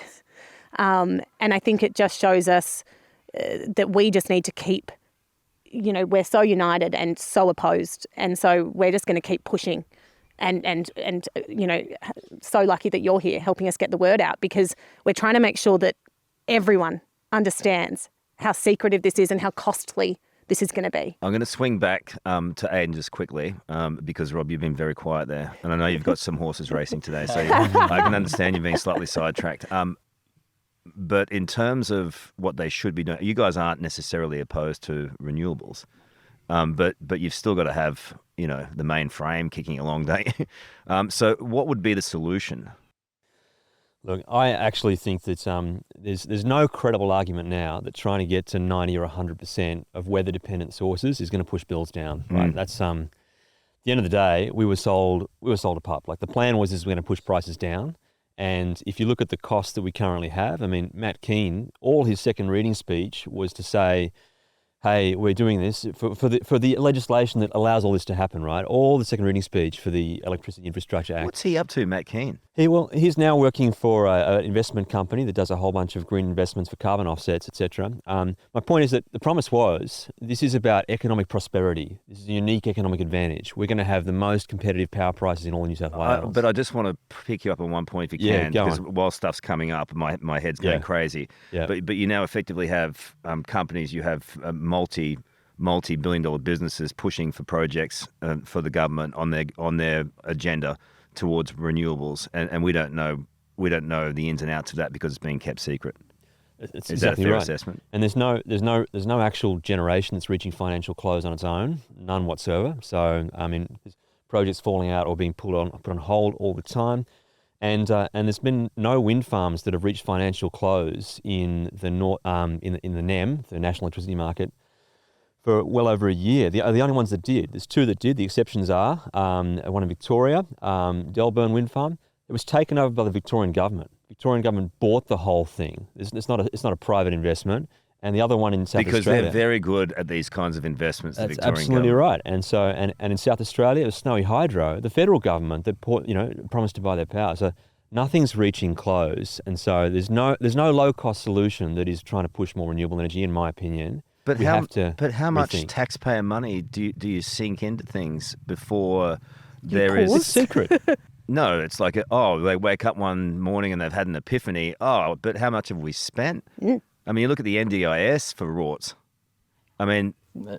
And I think it just shows us that we just need to keep, we're so united and so opposed. And so we're just going to keep pushing. And so lucky that you're here helping us get the word out, because we're trying to make sure that everyone understands how secretive this is and how costly this is going to be. I'm going to swing back to Aidan just quickly because, Rob, you've been very quiet there. And I know you've got some horses racing today, so I can understand you being slightly sidetracked. But in terms of what they should be doing, you guys aren't necessarily opposed to renewables, but you've still got to have, the main frame kicking along, don't you? So what would be the solution? Look, I actually think that there's no credible argument now that trying to get to 90 or 100% of weather-dependent sources is going to push bills down. Right? That's at the end of the day, we were sold a pup. Like, the plan was we're going to push prices down, and if you look at the costs that we currently have, I mean, Matt Keane, all his second reading speech was to say, hey, we're doing this for the legislation that allows all this to happen, right? All the second reading speach for the Electricity Infrastructure Act. What's he up to, Matt Keane? He's now working for an investment company that does a whole bunch of green investments for carbon offsets, etc. My point is that the promise was this is about economic prosperity. This is a unique economic advantage. We're going to have the most competitive power prices in all of New South Wales. But I just want to pick you up on one point if you can, because while stuff's coming up, my head's going crazy. Yeah. But you now effectively have companies, you have multi-billion-dollar businesses pushing for projects for the government on their agenda towards renewables, and we don't know the ins and outs of that because it's being kept secret. It's Is exactly that a fair right. assessment? And there's no actual generation that's reaching financial close on its own, none whatsoever. So I mean, there's projects falling out or being put on hold all the time, and there's been no wind farms that have reached financial close in the in the NEM, the National Electricity Market, for well over a year. The only ones that did, there's two that did. The exceptions are one in Victoria, Delburn Wind Farm. It was taken over by the Victorian government. Victorian government bought the whole thing. It's not a private investment. And the other one in South Australia. Because they're very good at these kinds of investments. That's the Victorian absolutely government. right. And so and in South Australia, it was Snowy Hydro, the federal government that promised to buy their power. So nothing's reaching close. And so there's no low cost solution that is trying to push more renewable energy, in my opinion. But how much taxpayer money do you sink into things before It's secret. No, it's like, they wake up one morning and they've had an epiphany. Oh, but how much have we spent? Mm. I mean, you look at the NDIS for rorts. I mean, where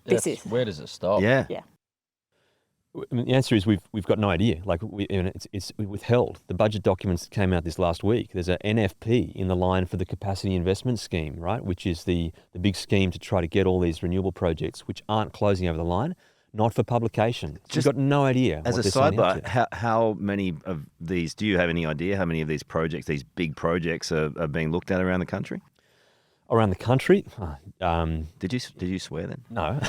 does it stop? Yeah. I mean, the answer is we've got no idea. Like we withheld the budget documents that came out this last week. There's an NFP in the line for the capacity investment scheme, right, which is the big scheme to try to get all these renewable projects which aren't closing over the line, not for publication. So we've got no idea. As what a they're signing up sidebar, to. how many of these? Do you have any idea how many of these projects, these big projects, are being looked at around the country? Around the country? Did you swear then? No.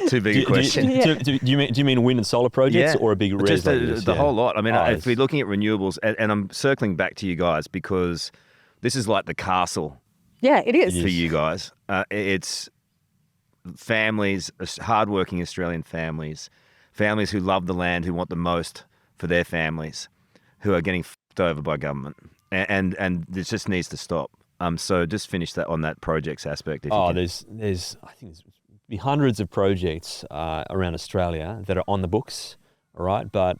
Too big a question. Do you mean wind and solar projects or a big just res the whole lot? I mean, if we're looking at renewables, and I'm circling back to you guys because this is like the castle. Yeah, it is. For you guys. It's families, hardworking Australian families who love the land, who want the most for their families, who are getting f***ed over by government. And this just needs to stop. So just finish that on that projects aspect. If you can. There's I think there's be hundreds of projects around Australia that are on the books, all right, but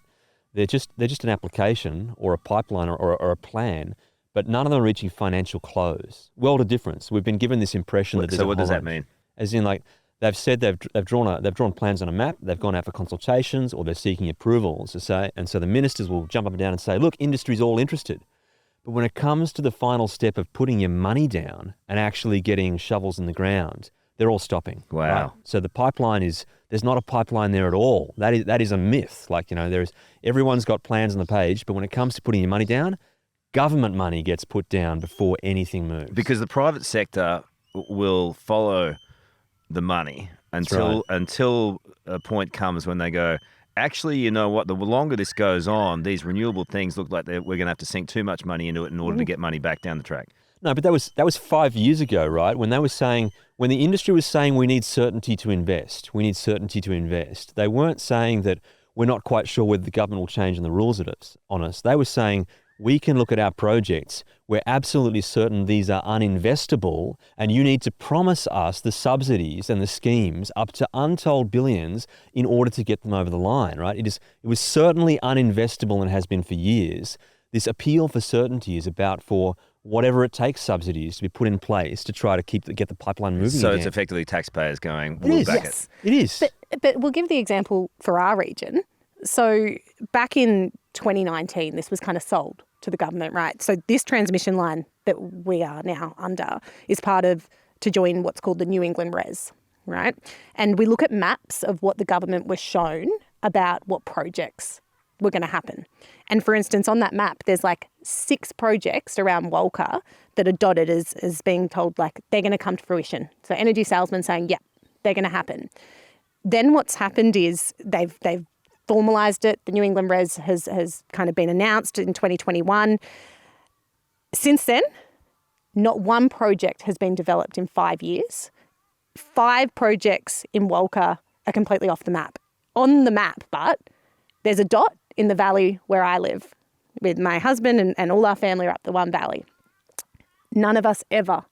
they're just an application or a pipeline or a plan, but none of them are reaching financial close. World of difference. We've been given this impression that there's so what does that mean? As in, like, they've said they've drawn plans on a map, they've gone out for consultations, or they're seeking approvals to say, and so the ministers will jump up and down and say, look, industry's all interested. But when it comes to the final step of putting your money down and actually getting shovels in the ground, they're all stopping. Wow. Right? So the pipeline there's not a pipeline there at all. That is a myth. Like, everyone's got plans on the page, but when it comes to putting your money down, government money gets put down before anything moves. Because the private sector will follow the money until a point comes when they go, actually, you know what, the longer this goes on, these renewable things look like we're going to have to sink too much money into it in order to get money back down the track. No, but that was 5 years ago, right? When when the industry was saying we need certainty to invest, they weren't saying that we're not quite sure whether the government will change the rules on us. They were saying, we can look at our projects. We're absolutely certain these are uninvestable, and you need to promise us the subsidies and the schemes up to untold billions in order to get them over the line, right? It was certainly uninvestable and has been for years. This appeal for certainty is about for whatever it takes subsidies to be put in place to try to get the pipeline moving So again. it's effectively taxpayers going, It we'll is. back Yes. It is. But we'll give the example for our region. So back in 2019, this was kind of sold to the government, right? So this transmission line that we are now under is to join what's called the New England Res, right? And we look at maps of what the government was shown about what projects were going to happen. And for instance, on that map, there's like 6 projects around Walker that are dotted as being told like they're going to come to fruition. So energy salesmen saying, yeah, they're going to happen. Then what's happened is they've formalised it. The New England Res has kind of been announced in 2021. Since then, not one project has been developed in 5 years. 5 projects in Walker are completely off the map. On the map, but there's a dot in the valley where I live with my husband and all our family are up the one valley. None of us ever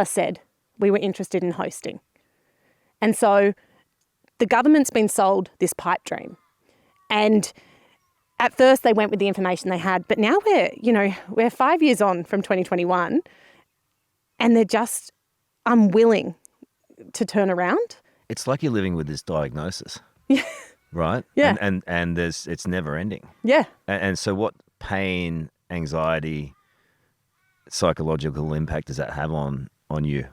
said we were interested in hosting. And so the government's been sold this pipe dream. And at first they went with the information they had, but now we're 5 years on from 2021 and they're just unwilling to turn around. It's like you're living with this diagnosis. Yeah. Right? Yeah. And it's never ending. Yeah. And so what pain, anxiety, psychological impact does that have on you?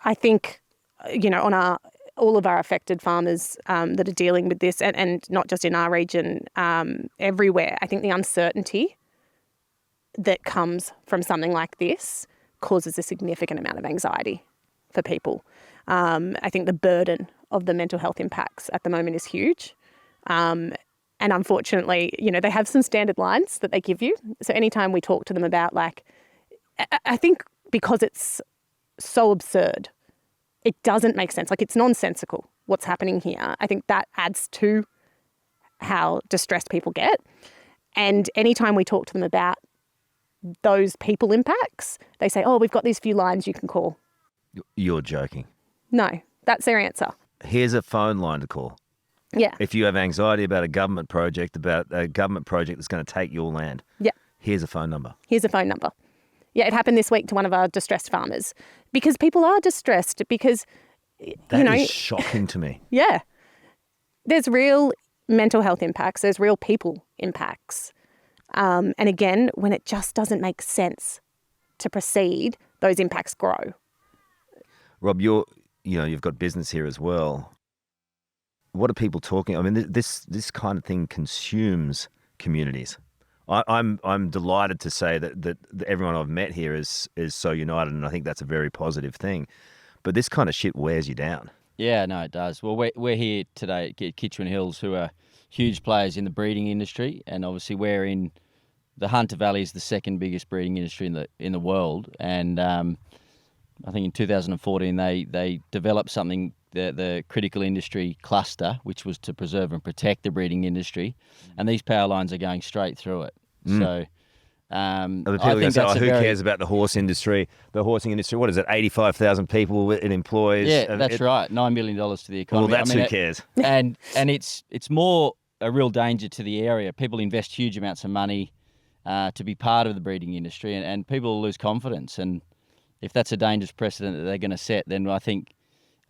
I think, on all of our affected farmers that are dealing with this, and not just in our region, everywhere, I think the uncertainty that comes from something like this causes a significant amount of anxiety for people. I think the burden of the mental health impacts at the moment is huge. And unfortunately, they have some standard lines that they give you. So anytime we talk to them about I think because it's so absurd, it doesn't make sense. It's nonsensical what's happening here. I think that adds to how distressed people get. And anytime we talk to them about those people impacts, they say, oh, we've got these few lines you can call. You're joking. No, that's their answer. Here's a phone line to call. Yeah. If you have anxiety about a government project that's going to take your land. Yeah. Here's a phone number. Here's a phone number. Yeah, it happened this week to one of our distressed farmers because people are distressed because, That is shocking to me. Yeah. There's real mental health impacts. There's real people impacts. And again, when it just doesn't make sense to proceed, those impacts grow. Rob, you've got business here as well. What are people talking? I mean, this kind of thing consumes communities. I'm delighted to say that everyone I've met here is so united, and I think that's a very positive thing. But this kind of shit wears you down. Yeah, no, it does. Well, we're here today at Kitchener Hills, who are huge players in the breeding industry, and obviously we're in the Hunter Valley is the second biggest breeding industry in the world, and I think in 2014 they developed something, the critical industry cluster, which was to preserve and protect the breeding industry, and these power lines are going straight through it. So I think that's who cares about the horse industry? The horsing industry, what is it, 85,000 people it employs? Yeah, that's right, $9 million to the economy. Well, who cares? And it's more a real danger to the area. People invest huge amounts of money to be part of the breeding industry, and people lose confidence. And if that's a dangerous precedent that they're going to set, then I think,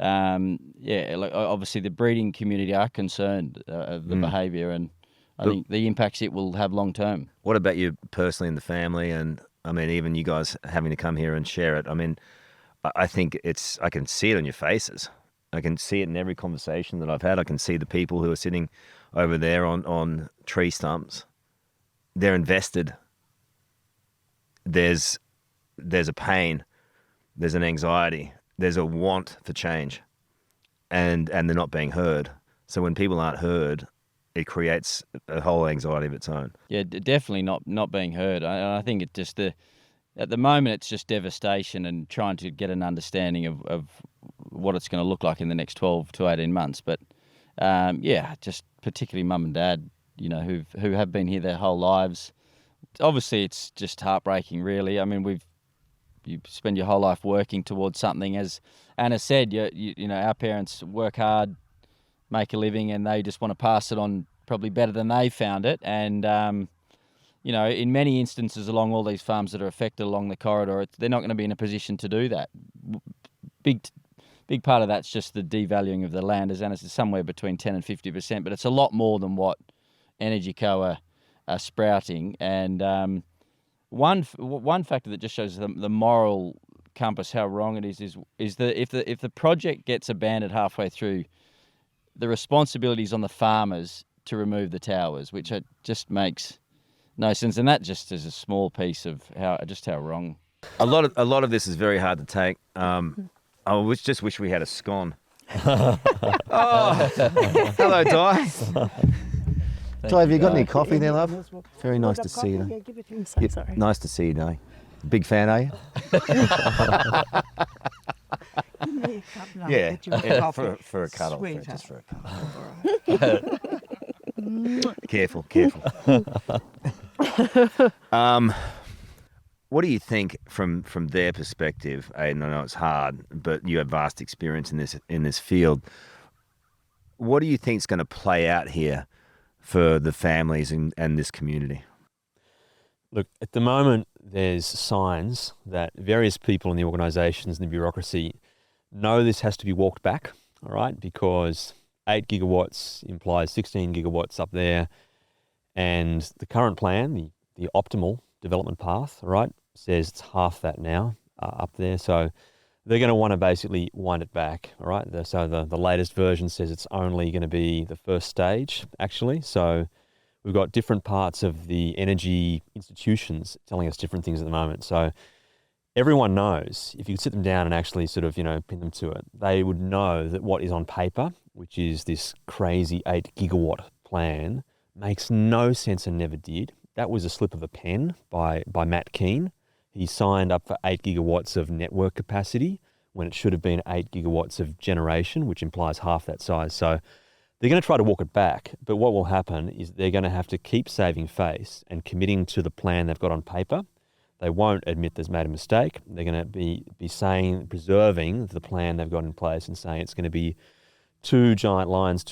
obviously the breeding community are concerned of the behaviour, and I think the impacts it will have long term. What about you personally and the family? And I mean, even you guys having to come here and share it. I mean, I think I can see it on your faces. I can see it in every conversation that I've had. I can see the people who are sitting over there on tree stumps. They're invested. There's a pain. There's an anxiety. There's a want for change. And they're not being heard. So when people aren't heard, it creates a whole anxiety of its own. Yeah, definitely not being heard. I think it just at the moment it's just devastation and trying to get an understanding of what it's going to look like in the next 12 to 18 months. But just particularly mum and dad, who have been here their whole lives. Obviously, it's just heartbreaking, really. I mean, you spend your whole life working towards something. As Anna said, our parents work hard, make a living, and they just want to pass it on probably better than they found it. And, in many instances along all these farms that are affected along the corridor, they're not going to be in a position to do that. Big part of that's just the devaluing of the land, as Anna said, somewhere between 10 and 50%, but it's a lot more than what Energy Co are sprouting. And one factor that just shows the moral compass how wrong it is that if the project gets abandoned halfway through, the responsibility is on the farmers to remove the towers, which just makes no sense. And that just is a small piece of how wrong. A lot of this is very hard to take. I just wish we had a scone. Oh, hello, Di. Di, have you got any coffee there, love? Very nice to see you. Yeah, give it to him. So sorry. Nice to see you, Di. Big fan, are you? Yeah, for a cuddle. Just for a cuddle. Careful. What do you think from their perspective, Aidan? I know it's hard, but you have vast experience in this field. What do you think is going to play out here for the families and this community? Look, at the moment, there's signs that various people in the organisations and the bureaucracy know this has to be walked back, all right, because 8 gigawatts implies 16 gigawatts up there, and the current plan, the optimal development path, all right, says it's half that now up there. So they're going to want to basically wind it back, all right? So the latest version says it's only going to be the first stage, actually. So we've got different parts of the energy institutions telling us different things at the moment. So everyone knows, if you could sit them down and actually sort of, pin them to it, they would know that what is on paper, which is this crazy 8 gigawatt plan, makes no sense and never did. That was a slip of a pen by Matt Keane. He signed up for 8 gigawatts of network capacity when it should have been 8 gigawatts of generation, which implies half that size. So they're going to try to walk it back, but what will happen is they're going to have to keep saving face and committing to the plan they've got on paper. They won't admit they've made a mistake. They're going to be preserving the plan they've got in place and saying it's going to be two giant lines,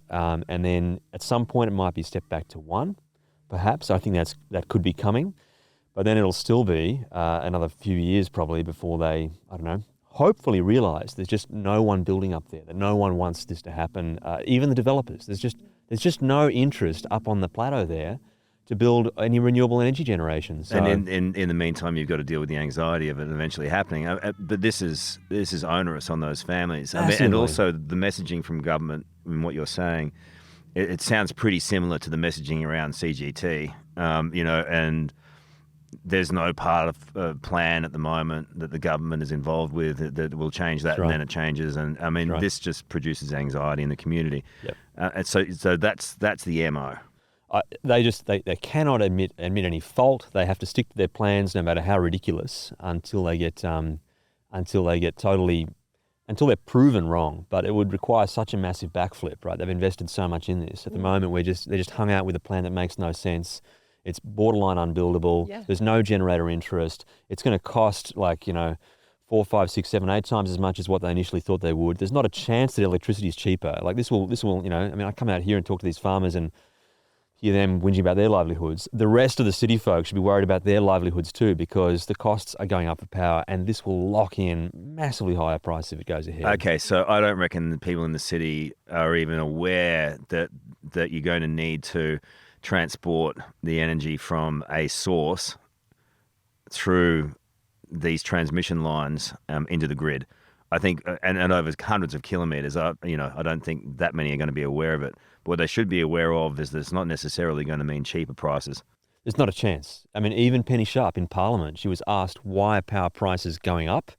and then at some point it might be stepped back to one, perhaps. I think that could be coming. But then it'll still be another few years probably before they, hopefully realise there's just no one building up there, that no one wants this to happen, even the developers. There's just no interest up on the plateau there to build any renewable energy generation. So, and in the meantime, you've got to deal with the anxiety of it eventually happening. But this is onerous on those families. And also the messaging from government and what you're saying, it sounds pretty similar to the messaging around CGT, and there's no part of a plan at the moment that the government is involved with that will change that, and then it changes. And this just produces anxiety in the community. Yep. And so that's the MO. They cannot admit any fault. They have to stick to their plans, no matter how ridiculous, until they're proven wrong. But it would require such a massive backflip, right? They've invested so much in this. At the moment, they're just hung out with a plan that makes no sense. It's borderline unbuildable. Yeah. There's no generator interest. It's going to cost 4, 5, 6, 7, 8 times as much as what they initially thought they would. There's not a chance that electricity is cheaper. This will. I come out here and talk to these farmers and hear them whinging about their livelihoods. The rest of the city folk should be worried about their livelihoods too, because the costs are going up for power, and this will lock in massively higher price if it goes ahead. Okay, so I don't reckon the people in the city are even aware that you're going to need to transport the energy from a source through these transmission lines into the grid. I think, and over hundreds of kilometres, I don't think that many are going to be aware of it. But what they should be aware of is that it's not necessarily going to mean cheaper prices. There's not a chance. Even Penny Sharp in Parliament, she was asked why are power prices going up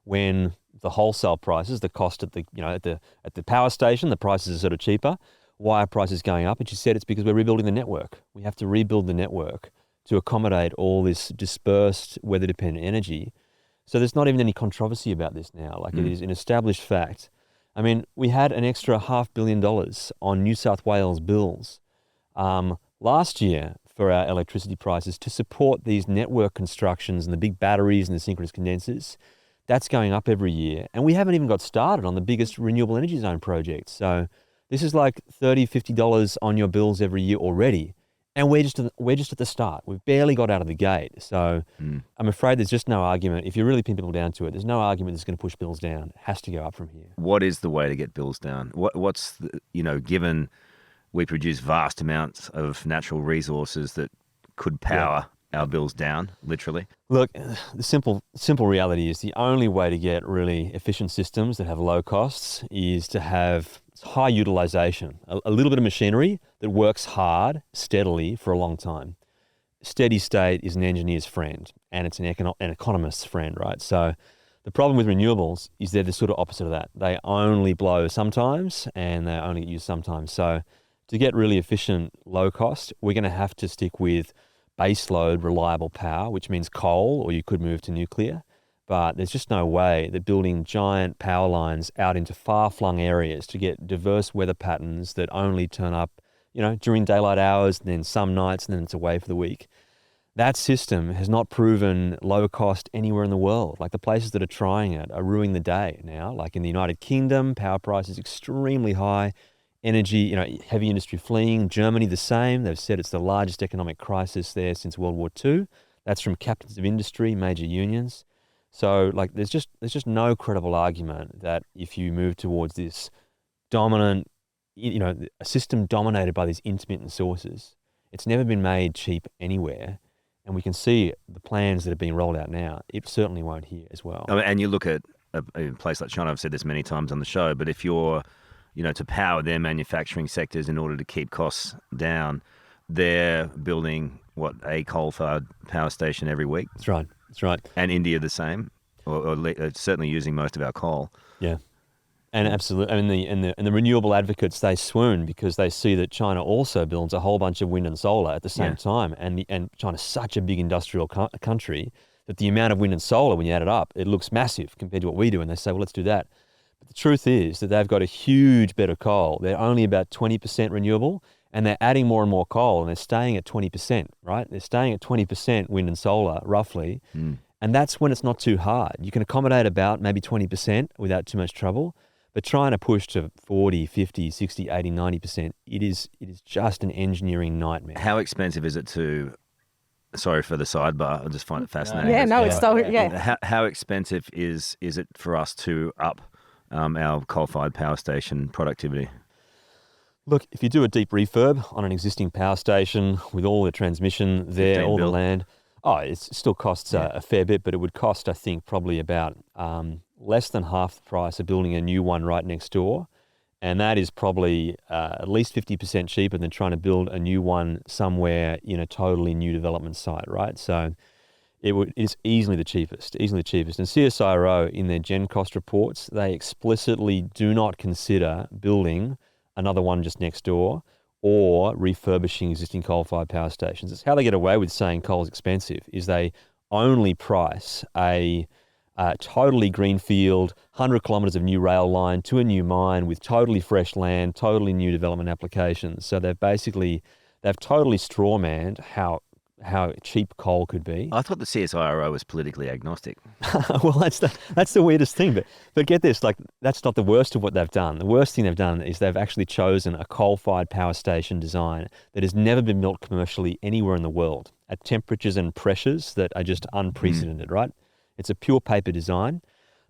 when the wholesale prices, the cost at the power station, the prices are sort of cheaper. Why are prices going up? And she said it's because we're rebuilding the network. We have to rebuild the network to accommodate all this dispersed weather-dependent energy. So there's not even any controversy about this now. It is an established fact. I mean, we had an extra $500 million on New South Wales bills last year for our electricity prices to support these network constructions and the big batteries and the synchronous condensers. That's going up every year. And we haven't even got started on the biggest renewable energy zone project. So this is like $30, $50 on your bills every year already. And we're just at the start. We've barely got out of the gate. So I'm afraid there's just no argument. If you really pin people down to it, there's no argument that's going to push bills down. It has to go up from here. What is the way to get bills down? What's given we produce vast amounts of natural resources that could power our bills down, literally? Look, the simple reality is the only way to get really efficient systems that have low costs is to have high utilization, a little bit of machinery that works hard, steadily for a long time. Steady state is an engineer's friend, and it's an economist's friend, right? So the problem with renewables is they're the sort of opposite of that. They only blow sometimes, and they only get used sometimes. So to get really efficient, low cost, we're going to have to stick with baseload reliable power, which means coal, or you could move to nuclear. But there's just no way that building giant power lines out into far-flung areas to get diverse weather patterns that only turn up, during daylight hours, and then some nights, and then it's away for the week. That system has not proven low cost anywhere in the world. Like the places that are trying it are ruining the day now. Like in the United Kingdom, power prices extremely high. Energy, heavy industry fleeing. Germany, the same. They've said it's the largest economic crisis there since World War II. That's from captains of industry, major unions. So, there's just no credible argument that if you move towards this dominant, a system dominated by these intermittent sources, it's never been made cheap anywhere. And we can see the plans that are being rolled out now. It certainly won't here as well. And you look at a place like China, I've said this many times on the show, but if you're, to power their manufacturing sectors in order to keep costs down, they're building, a coal-fired power station every week? That's right. And India the same, or certainly using most of our coal. Yeah. And absolutely, and the renewable advocates, they swoon because they see that China also builds a whole bunch of wind and solar at the same time, and China's such a big industrial country that the amount of wind and solar, when you add it up, it looks massive compared to what we do, and they say, well, let's do that. But the truth is that they've got a huge bed of coal. They're only about 20% renewable, and they're adding more and more coal, and they're staying at 20%, right? They're staying at 20% wind and solar, roughly, and that's when it's not too hard. You can accommodate about maybe 20% without too much trouble. But trying to push to 40, 50, 60, 80, 90%, it is just an engineering nightmare. How expensive is it to, sorry for the sidebar, I just find it fascinating. It's so, How expensive is it for us to up our coal-fired power station productivity? Look, if you do a deep refurb on an existing power station with all the transmission there, all the land, it still costs a fair bit, but it would cost, I think, probably about less than half the price of building a new one right next door. And that is probably at least 50% cheaper than trying to build a new one somewhere in a totally new development site, right? So it is easily the cheapest. And CSIRO, in their Gen Cost reports, they explicitly do not consider building another one just next door or refurbishing existing coal-fired power stations. It's how they get away with saying coal is expensive, is they only price a totally greenfield, 100 kilometres of new rail line to a new mine with totally fresh land, totally new development applications. So they've totally strawmanned how cheap coal could be. I thought the CSIRO was politically agnostic. Well, that's the weirdest thing. But get this, that's not the worst of what they've done. The worst thing they've done is they've actually chosen a coal-fired power station design that has never been built commercially anywhere in the world at temperatures and pressures that are just unprecedented, right? It's a pure paper design.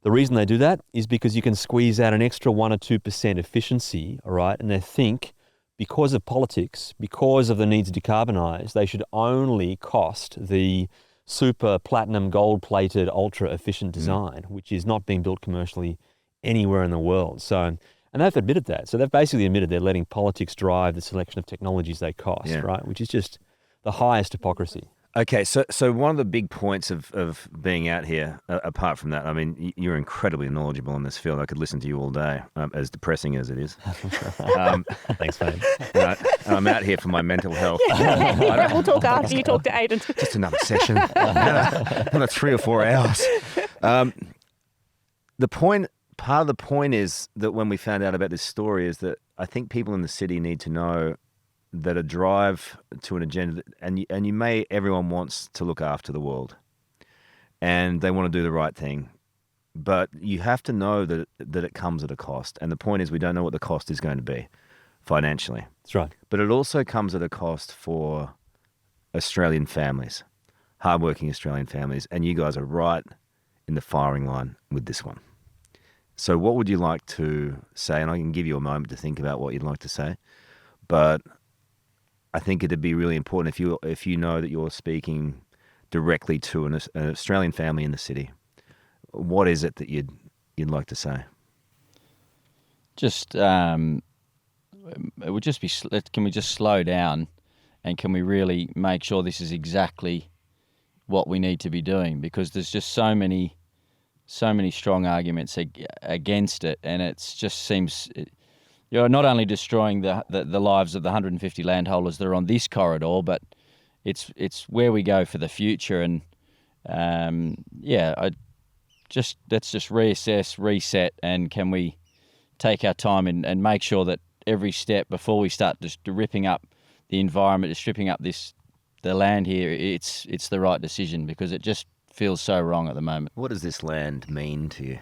The reason they do that is because you can squeeze out an extra 1 or 2% efficiency, all right? And they think because of politics, because of the need to decarbonise, they should only cost the super platinum gold-plated ultra efficient design, which is not being built commercially anywhere in the world. So, and they've admitted that. So they've basically admitted they're letting politics drive the selection of technologies they cost, right? Which is just the highest hypocrisy. Okay, so one of the big points of being out here, apart from that, I mean, you're incredibly knowledgeable in this field. I could listen to you all day, as depressing as it is. Thanks, mate. I'm out here for my mental health. We'll talk after you talk to Aidan. Just another session, another 3 or 4 hours. The point part of the point is that when we found out about this story is that I think people in the city need to know that a drive to an agenda, everyone wants to look after the world and they want to do the right thing. But you have to know that it comes at a cost. And the point is we don't know what the cost is going to be financially. That's right. But it also comes at a cost for Australian families, hardworking Australian families. And you guys are right in the firing line with this one. So what would you like to say? And I can give you a moment to think about what you'd like to say. But I think it'd be really important if you know that you're speaking directly to an Australian family in the city. What is it that you'd like to say? Just it would just be. Can we just slow down, and can we really make sure this is exactly what we need to be doing? Because there's just so many strong arguments against it, and it just seems you're not only destroying the lives of the 150 landholders that are on this corridor, but it's where we go for the future. And let's just reassess, reset, and can we take our time and make sure that every step before we start just ripping up the environment, stripping up the land here, it's the right decision, because it just feels so wrong at the moment. What does this land mean to you?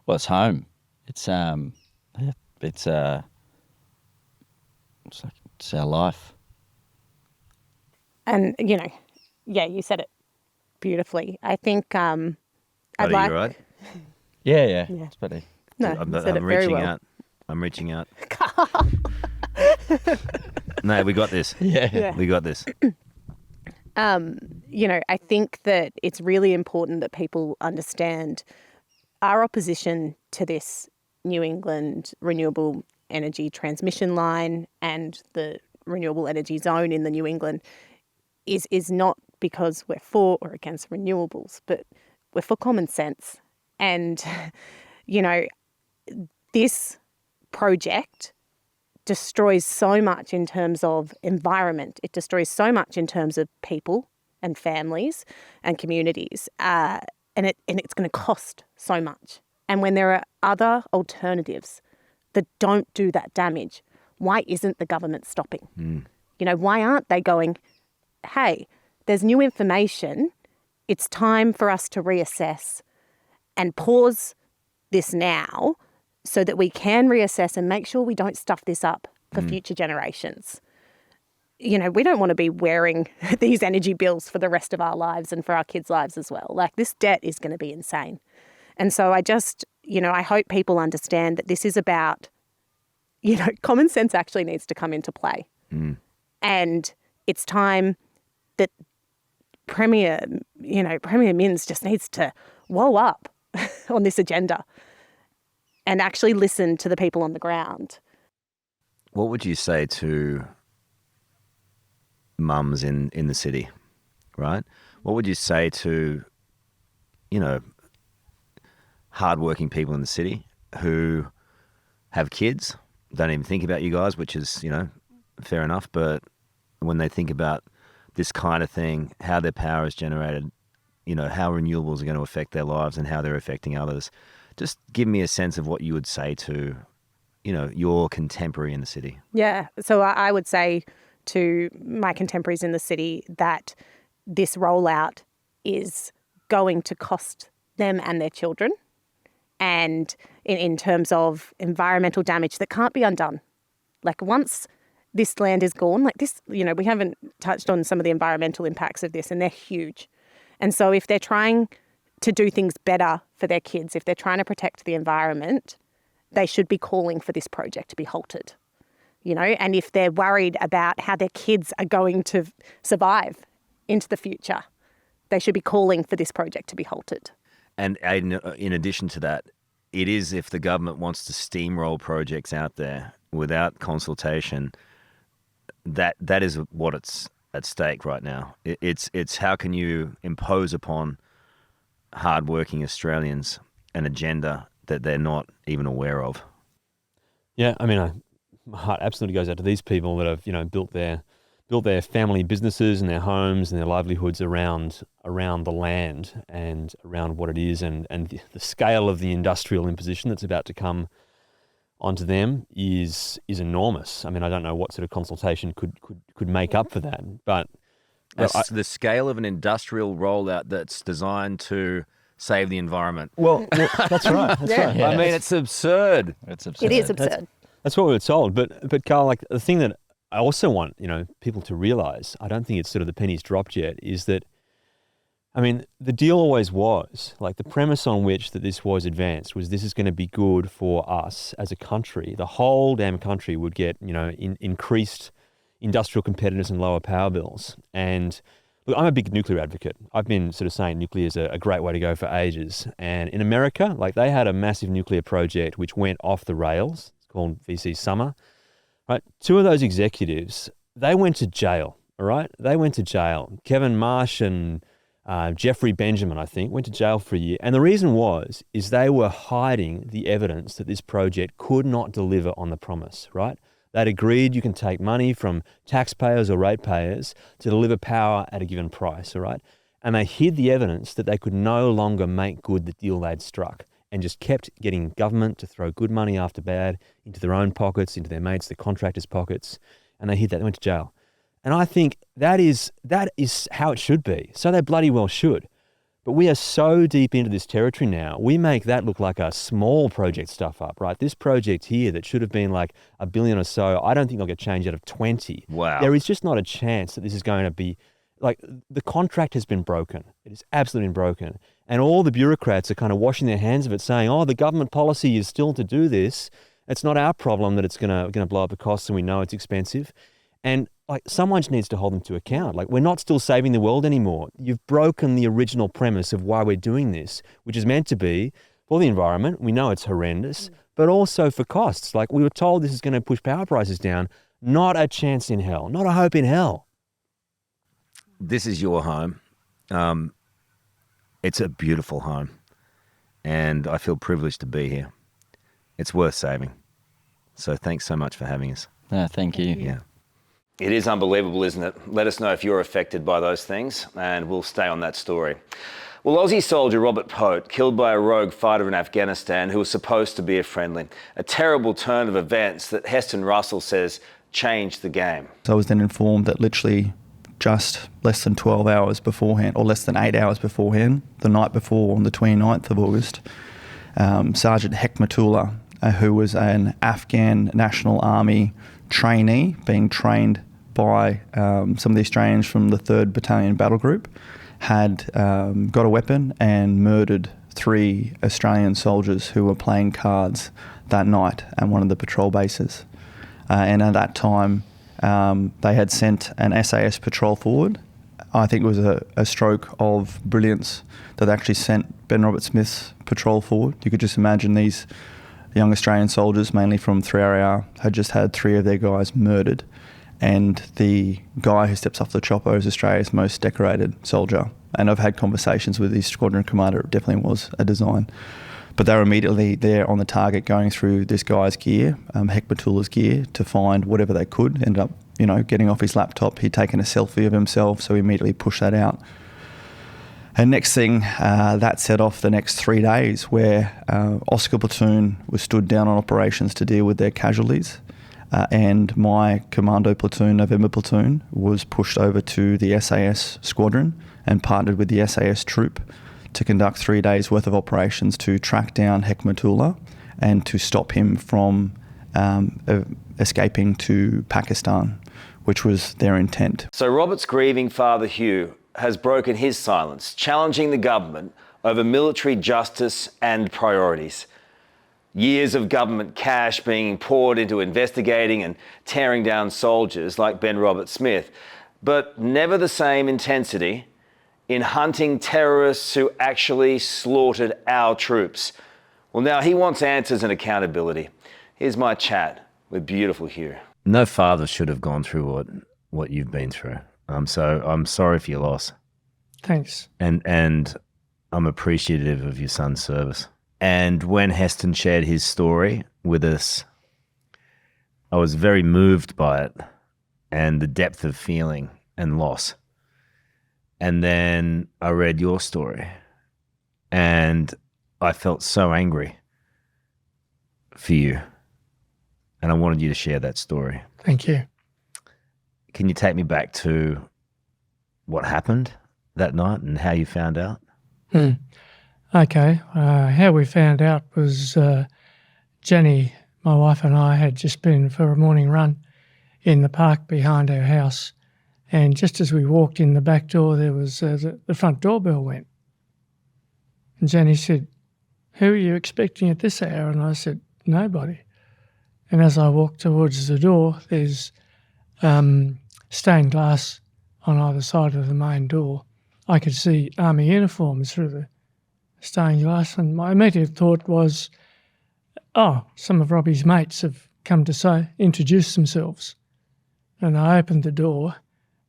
Well, it's home. It's our life. And, you said it beautifully. I think I'd like... You right? Yeah. It's better. No, I'm said it very well. out. I'm reaching out. No, we got this. Yeah. We got this. I think that it's really important that people understand our opposition to this New England renewable energy transmission line and the renewable energy zone in the New England is not because we're for or against renewables, but we're for common sense. And, this project destroys so much in terms of environment. It destroys so much in terms of people and families and communities. And it's going to cost so much. And when there are other alternatives that don't do that damage, why isn't the government stopping? Why aren't they going, hey, there's new information. It's time for us to reassess and pause this now so that we can reassess and make sure we don't stuff this up for future generations. We don't want to be wearing these energy bills for the rest of our lives and for our kids' lives as well. Like, this debt is going to be insane. And so I just, I hope people understand that this is about, common sense actually needs to come into play. And it's time that Premier Minns just needs to whoa up on this agenda and actually listen to the people on the ground. What would you say to mums in the city, right? What would you say to, hardworking people in the city who have kids, don't even think about you guys, which is, fair enough. But when they think about this kind of thing, how their power is generated, how renewables are going to affect their lives and how they're affecting others, just give me a sense of what you would say to, your contemporary in the city. Yeah. So I would say to my contemporaries in the city that this rollout is going to cost them and their children, and in terms of environmental damage that can't be undone. Like, once this land is gone, like this, we haven't touched on some of the environmental impacts of this, and they're huge. And so if they're trying to do things better for their kids, if they're trying to protect the environment, they should be calling for this project to be halted. And if they're worried about how their kids are going to survive into the future, they should be calling for this project to be halted. And Aidan, in addition to that, it is, if the government wants to steamroll projects out there without consultation, that is what it's at stake right now. It's how can you impose upon hardworking Australians an agenda that they're not even aware of? Yeah, I mean, my heart absolutely goes out to these people that have, built their built their family businesses and their homes and their livelihoods around the land and around what it is, and the scale of the industrial imposition that's about to come onto them is enormous. I mean, I don't know what sort of consultation could make up for that, but the scale of an industrial rollout that's designed to save the environment. Well that's right. That's right. I mean, it's absurd. It's absurd. It is absurd. That's what we were told. But Karl, like, the thing that I also want, people to realise, I don't think it's sort of the penny's dropped yet, is that, I mean, the deal always was, like, the premise on which that this was advanced was this is going to be good for us as a country. The whole damn country would get, increased industrial competitiveness and lower power bills. And look, I'm a big nuclear advocate. I've been sort of saying nuclear is a great way to go for ages. And in America, like, they had a massive nuclear project which went off the rails. It's called VC Summer. Right? Two of those executives, they went to jail. All right? They went to jail. Kevin Marsh and Jeffrey Benjamin, I think, went to jail for a year. And the reason is they were hiding the evidence that this project could not deliver on the promise, right? They'd agreed you can take money from taxpayers or ratepayers to deliver power at a given price, all right? And they hid the evidence that they could no longer make good the deal they'd struck, and just kept getting government to throw good money after bad into their own pockets, into their mates, the contractors' pockets, and they hid that. They went to jail. And I think that is how it should be. So they bloody well should. But we are so deep into this territory now, we make that look like a small project stuff up, right? This project here that should have been like $1 billion or so, I don't think they'll get changed out of 20. Wow. There is just not a chance that this is going to be, like, the contract has been broken. It has absolutely been broken. And all the bureaucrats are kind of washing their hands of it, saying, the government policy is still to do this. It's not our problem that it's going to blow up the costs, and we know it's expensive. And, like, someone just needs to hold them to account. Like, we're not still saving the world anymore. You've broken the original premise of why we're doing this, which is meant to be for the environment. We know it's horrendous, but also for costs. Like, we were told this is going to push power prices down. Not a chance in hell. Not a hope in hell. This is your home. It's a beautiful home, and I feel privileged to be here. It's worth saving. So thanks so much for having us. Thank you. Yeah. It is unbelievable, isn't it? Let us know if you're affected by those things, and we'll stay on that story. Well, Aussie soldier Rob Poate, killed by a rogue fighter in Afghanistan who was supposed to be a friendly. A terrible turn of events that Heston Russell says changed the game. So I was then informed that literally just less than 12 hours beforehand, or less than 8 hours beforehand, the night before, on the 29th of August, Sergeant Hekmatullah, who was an Afghan National Army trainee being trained by some of the Australians from the 3rd Battalion Battle Group, had got a weapon and murdered 3 Australian soldiers who were playing cards that night at one of the patrol bases. And at that time, they had sent an SAS patrol forward. I think it was a stroke of brilliance that they actually sent Ben Robert Smith's patrol forward. You could just imagine these young Australian soldiers, mainly from 3RAR, had just had 3 of their guys murdered. And the guy who steps off the chopper is Australia's most decorated soldier. And I've had conversations with his squadron commander. It definitely was a design. But they were immediately there on the target, going through this guy's gear, Hekmatullah's gear, to find whatever they could. Ended up, getting off his laptop. He'd taken a selfie of himself, so he immediately pushed that out. And next thing, that set off the next 3 days, where Oscar Platoon was stood down on operations to deal with their casualties. And my commando platoon, November Platoon, was pushed over to the SAS squadron and partnered with the SAS troop to conduct 3 days worth of operations to track down Hekmatullah and to stop him from escaping to Pakistan, which was their intent. So Robert's grieving father Hugh has broken his silence, challenging the government over military justice and priorities. Years of government cash being poured into investigating and tearing down soldiers like Ben Robert Smith, but never the same intensity in hunting terrorists who actually slaughtered our troops. Well, now he wants answers and accountability. Here's my chat with beautiful Hugh. No father should have gone through what you've been through. So I'm sorry for your loss. Thanks. And I'm appreciative of your son's service. And when Heston shared his story with us, I was very moved by it. and the depth of feeling and loss. And then I read your story and I felt so angry for you. And I wanted you to share that story. Thank you. Can you take me back to what happened that night and how you found out? Okay. How we found out was Jenny, my wife, and I had just been for a morning run in the park behind our house. And just as we walked in the back door, there was the front doorbell went. And Jenny said, "Who are you expecting at this hour?" And I said, "Nobody." And as I walked towards the door, there's stained glass on either side of the main door. I could see army uniforms through the stained glass, and my immediate thought was, some of Robbie's mates have come to introduce themselves. And I opened the door,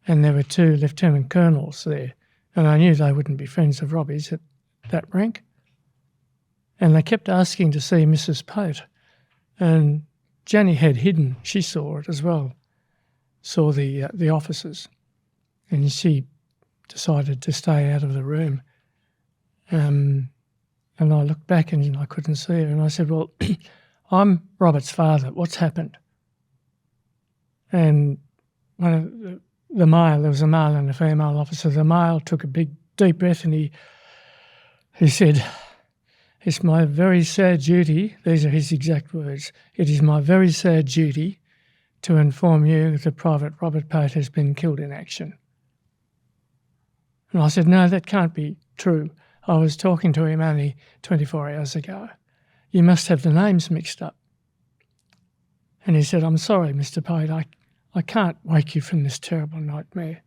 and there were two lieutenant colonels there, and I knew they wouldn't be friends of Robbie's at that rank. And they kept asking to see Mrs. Poate, and Jenny had hidden. She saw it as well, saw the officers, and she decided to stay out of the room. And I looked back and I couldn't see her, and I said, "Well, I'm Robert's father. What's happened?" And one of the male, there was a male and a female officer. The male took a big, deep breath and he said, "It's my very sad duty," these are his exact words, "it is my very sad duty to inform you that Private Robert Poate has been killed in action." And I said, "No, that can't be true. I was talking to him only 24 hours ago. You must have the names mixed up." And he said, "I'm sorry, Mr. Poate, I can't wake you from this terrible nightmare."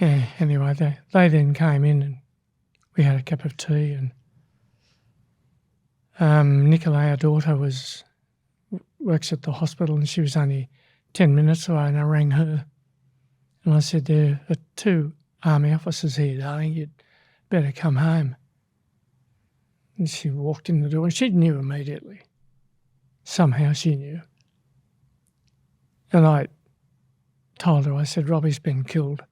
Yeah, anyway, they then came in and we had a cup of tea, and Nicola, our daughter, works at the hospital, and she was only 10 minutes away, and I rang her. And I said, "There are two army officers here, darling, you'd better come home." And she walked in the door, and she knew immediately. Somehow she knew. And I told her, I said, "Robbie's been killed."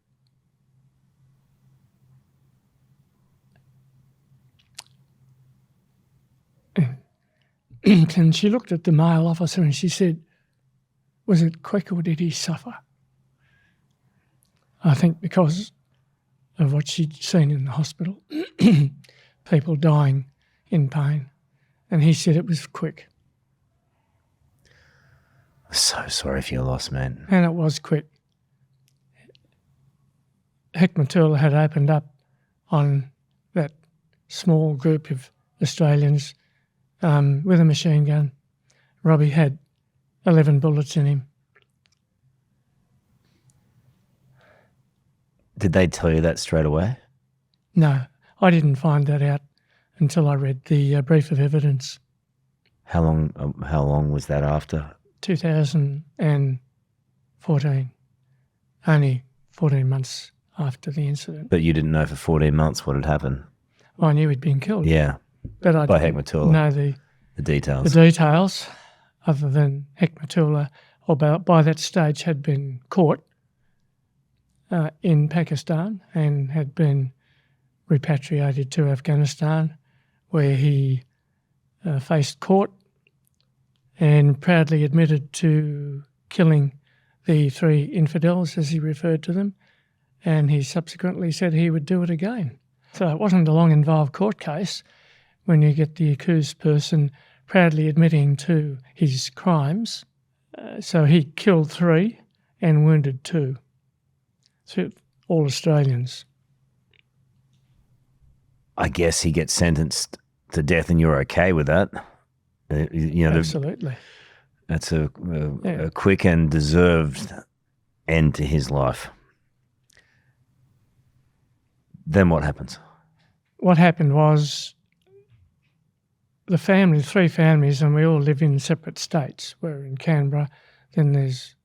And she looked at the male officer and she said, "Was it quick or did he suffer?" I think because of what she'd seen in the hospital, people dying in pain. And he said it was quick. So sorry for your loss, man. And it was quick. Hekmatula had opened up on that small group of Australians with a machine gun. Robbie had 11 bullets in him. Did they tell you that straight away? No, I didn't find that out until I read the brief of evidence. How long was that after? 2014, only 14 months after the incident. But you didn't know for 14 months what had happened? I knew he'd been killed. Yeah, but I by didn't Hekmatula. know the details. The details, other than Hekmatula, by that stage had been caught in Pakistan and had been repatriated to Afghanistan, where he faced court and proudly admitted to killing the three infidels, as he referred to them, and he subsequently said he would do it again. So it wasn't a long involved court case when you get the accused person proudly admitting to his crimes. So he killed 3 and wounded 2. So all Australians. I guess he gets sentenced to death and you're okay with that. Absolutely. That's a quick and deserved end to his life. Then what happens? What happened was the 3 families, and we all live in separate states. We're in Canberra, then there's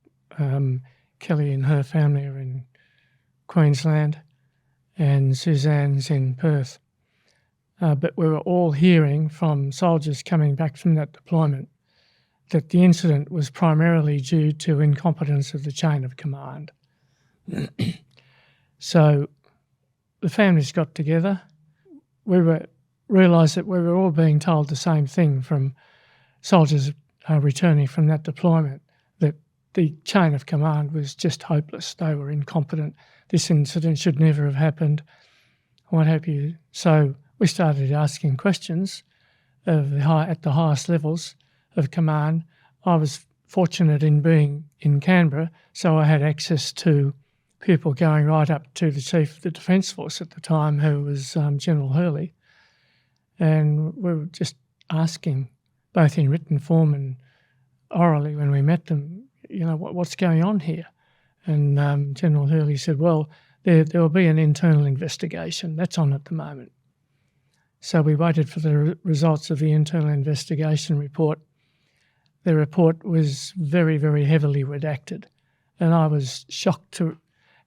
Kelly and her family are in Queensland, and Suzanne's in Perth. But we were all hearing from soldiers coming back from that deployment that the incident was primarily due to incompetence of the chain of command. So the families got together. We realised that we were all being told the same thing from soldiers returning from that deployment, that the chain of command was just hopeless. They were incompetent. This incident should never have happened, what have you. So we started asking questions at the highest levels of command. I was fortunate in being in Canberra, so I had access to people going right up to the Chief of the Defence Force at the time, who was General Hurley. And we were just asking, both in written form and orally when we met them, what's going on here? And General Hurley said, well, there will be an internal investigation. That's on at the moment. So we waited for the results of the internal investigation report. The report was very, very heavily redacted. And I was shocked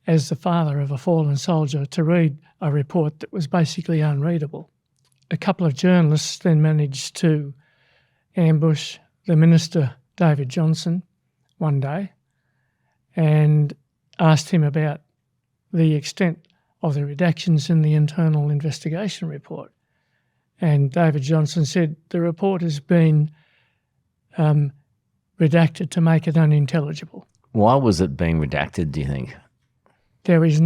as the father of a fallen soldier, to read a report that was basically unreadable. A couple of journalists then managed to ambush the Minister, David Johnson, one day and asked him about the extent of the redactions in the internal investigation report. And David Johnson said the report has been redacted to make it unintelligible. Why was it being redacted, do you think? There is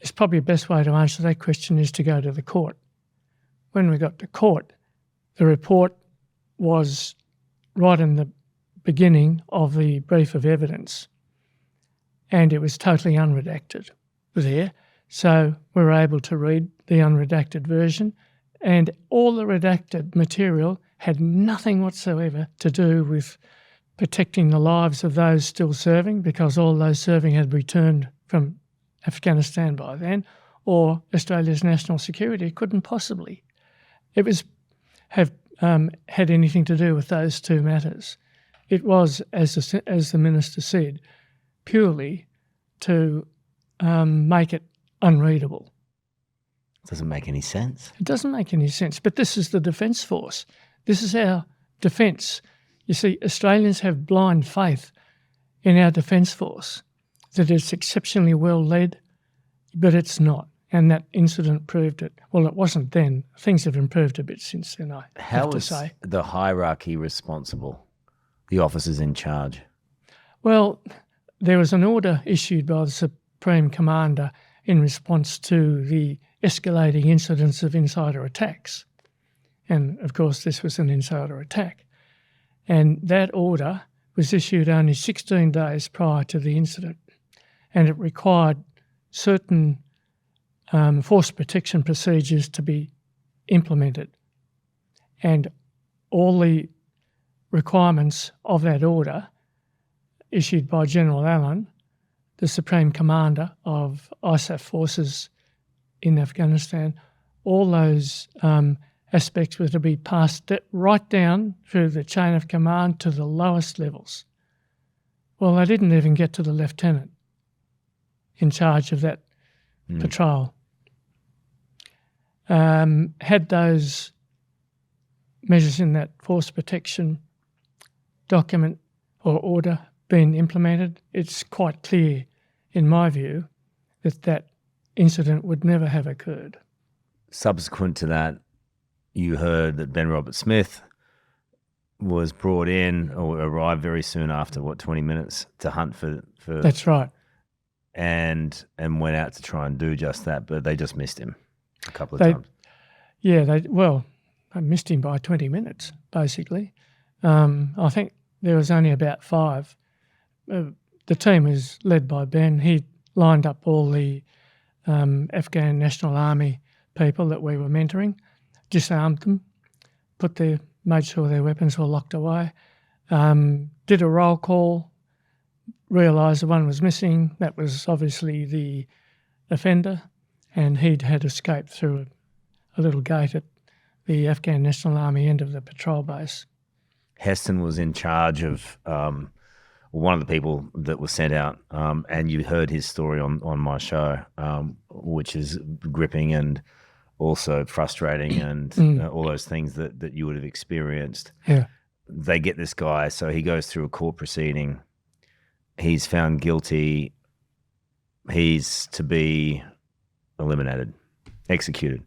it's probably the best way to answer that question is to go to the court. When we got to court, the report was right in the beginning of the brief of evidence, and it was totally unredacted there. So we were able to read the unredacted version, and all the redacted material had nothing whatsoever to do with protecting the lives of those still serving, because all those serving had returned from Afghanistan by then, or Australia's national security. Couldn't possibly. It had anything to do with those two matters. It was, as the Minister said, purely to make it unreadable. Doesn't make any sense. It doesn't make any sense. But this is the Defence Force. This is our defence. You see, Australians have blind faith in our Defence Force, that it's exceptionally well led, but it's not. And that incident proved it. Well, it wasn't then. Things have improved a bit since then, I have to say. How is the hierarchy responsible, the officers in charge? Well, there was an order issued by the Supreme Commander in response to the escalating incidents of insider attacks. And, of course, this was an insider attack. And that order was issued only 16 days prior to the incident, and it required certain force protection procedures to be implemented. And all the requirements of that order, issued by General Allen, the Supreme Commander of ISAF forces in Afghanistan, all those aspects were to be passed right down through the chain of command to the lowest levels. Well, they didn't even get to the lieutenant in charge of that patrol. Had those measures in that force protection document or order been implemented, it's quite clear, in my view, that incident would never have occurred. Subsequent to that, you heard that Ben Roberts-Smith was brought in or arrived very soon after, 20 minutes to hunt for... That's right. And went out to try and do just that, but they just missed him a couple of times. Yeah, they missed him by 20 minutes, basically. I think there was only about 5. The team was led by Ben. He lined up all the Afghan National Army people that we were mentoring, disarmed them, made sure their weapons were locked away, did a roll call, realised the one was missing. That was obviously the offender, and he'd had escaped through a little gate at the Afghan National Army end of the patrol base. Heston was in charge of one of the people that was sent out, and you heard his story on my show, which is gripping and also frustrating and all those things that you would have experienced. Yeah. They get this guy, so he goes through a court proceeding. He's found guilty. He's to be eliminated, executed.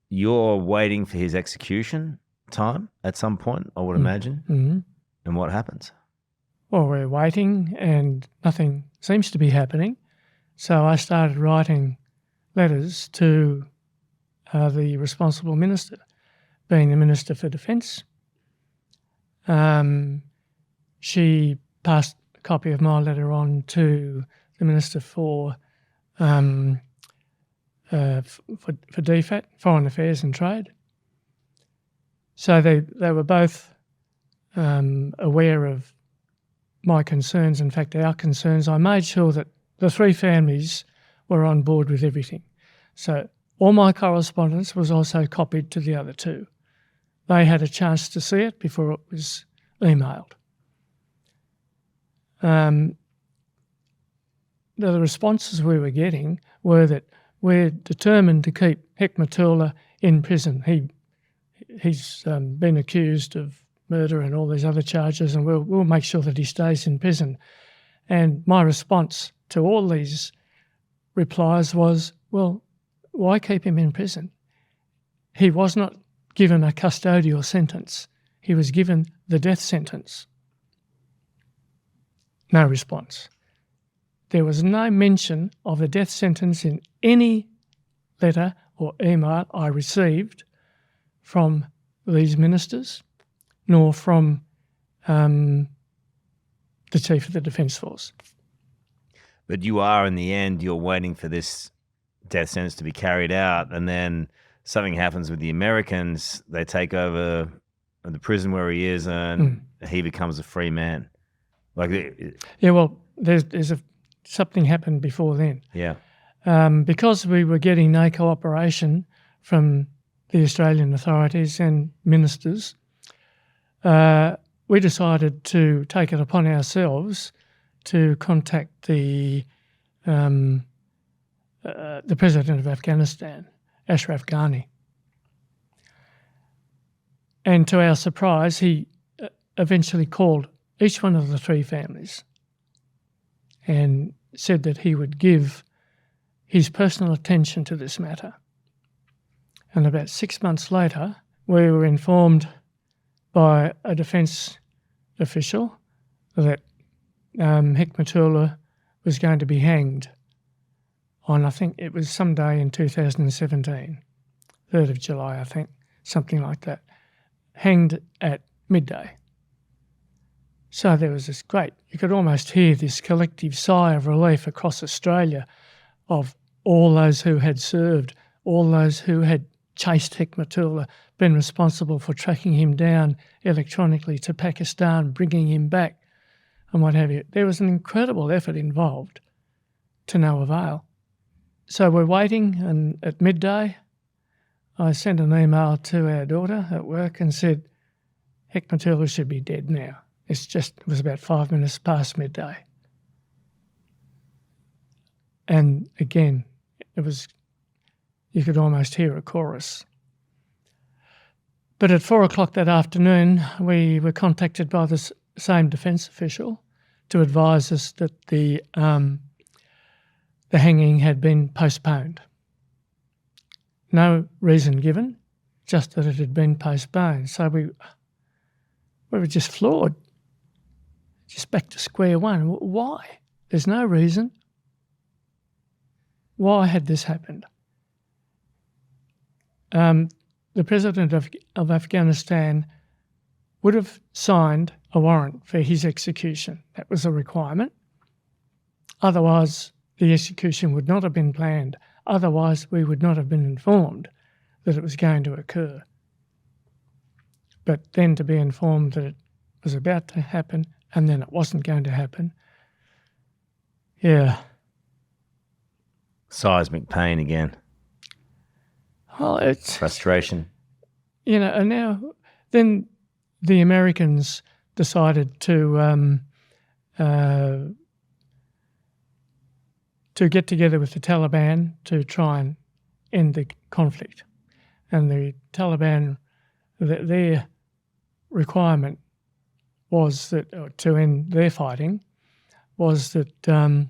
You're waiting for his execution time at some point, I would imagine. Mm-hmm. And what happens? Well, we're waiting and nothing seems to be happening. So I started writing letters to the responsible minister, being the Minister for Defence. She passed a copy of my letter on to the Minister for DFAT, Foreign Affairs and Trade. So they were both aware of my concerns, in fact our concerns. I made sure that the three families were on board with everything. So all my correspondence was also copied to the other two. They had a chance to see it before it was emailed. The responses we were getting were that we're determined to keep Hekmatullah in prison. He's been accused of murder and all these other charges, and we'll make sure that he stays in prison. And my response to all these replies was, well, why keep him in prison? He was not given a custodial sentence. He was given the death sentence. No response. There was no mention of the death sentence in any letter or email I received from these ministers, nor from the Chief of the Defence Force. But you are, in the end, you're waiting for this death sentence to be carried out, and then something happens with the Americans. They take over the prison where he is, and he becomes a free man. Yeah, well, there's something happened before then. Yeah. Because we were getting no cooperation from the Australian authorities and ministers, we decided to take it upon ourselves to contact the President of Afghanistan, Ashraf Ghani. And to our surprise, he eventually called each one of the three families and said that he would give his personal attention to this matter. And about 6 months later, we were informed by a defence official that Hekmatullah was going to be hanged on, I think it was some day in 2017, 3rd of July, I think, something like that, hanged at midday. So there was this great, you could almost hear this collective sigh of relief across Australia of all those who had served, all those who had chased Hekmatullah, been responsible for tracking him down electronically to Pakistan, bringing him back, and what have you. There was an incredible effort involved to no avail. So we're waiting, and at midday, I sent an email to our daughter at work and said, Hekmatullah should be dead now. It was about 5 minutes past midday. And again, you could almost hear a chorus. But at 4 o'clock that afternoon, we were contacted by the same defence official to advise us that the hanging had been postponed. No reason given, just that it had been postponed. So we were just floored, just back to square one. Why? There's no reason. Why had this happened? The President of Afghanistan would have signed a warrant for his execution. That was a requirement. Otherwise, the execution would not have been planned. Otherwise, we would not have been informed that it was going to occur. But then to be informed that it was about to happen and then it wasn't going to happen, yeah. Seismic pain again. Well, it's frustration. And now then the Americans decided to to get together with the Taliban to try and end the conflict. And the Taliban, their requirement was that, to end their fighting, was that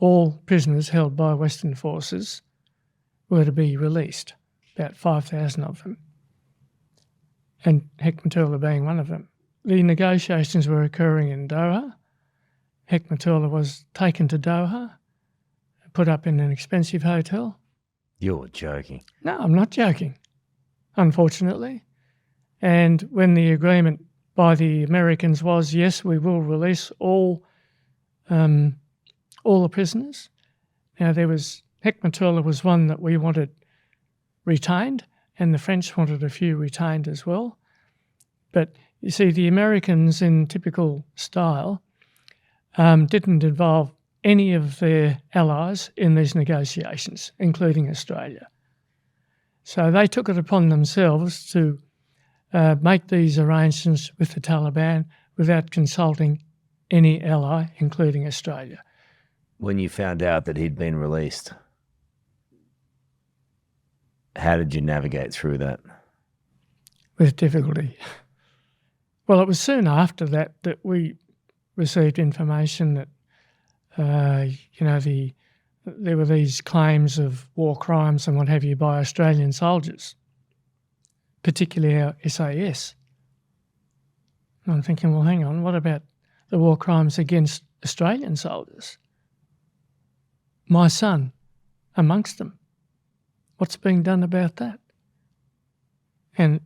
all prisoners held by Western forces were to be released, about 5,000 of them, and Hekmatullah being one of them. The negotiations were occurring in Doha. Hekmatullah was taken to Doha, put up in an expensive hotel. You're joking. No, I'm not joking, unfortunately. And when the agreement by the Americans was, yes, we will release all the prisoners. Now, Hekmatullah was one that we wanted retained, and the French wanted a few retained as well. But you see, the Americans, in typical style, didn't involve any of their allies in these negotiations, including Australia. So they took it upon themselves to make these arrangements with the Taliban without consulting any ally, including Australia. When you found out that he'd been released, how did you navigate through that? With difficulty. Well, it was soon after that we received information that, there were these claims of war crimes and what have you by Australian soldiers, particularly our SAS. And I'm thinking, well, hang on, what about the war crimes against Australian soldiers? My son amongst them. What's being done about that? And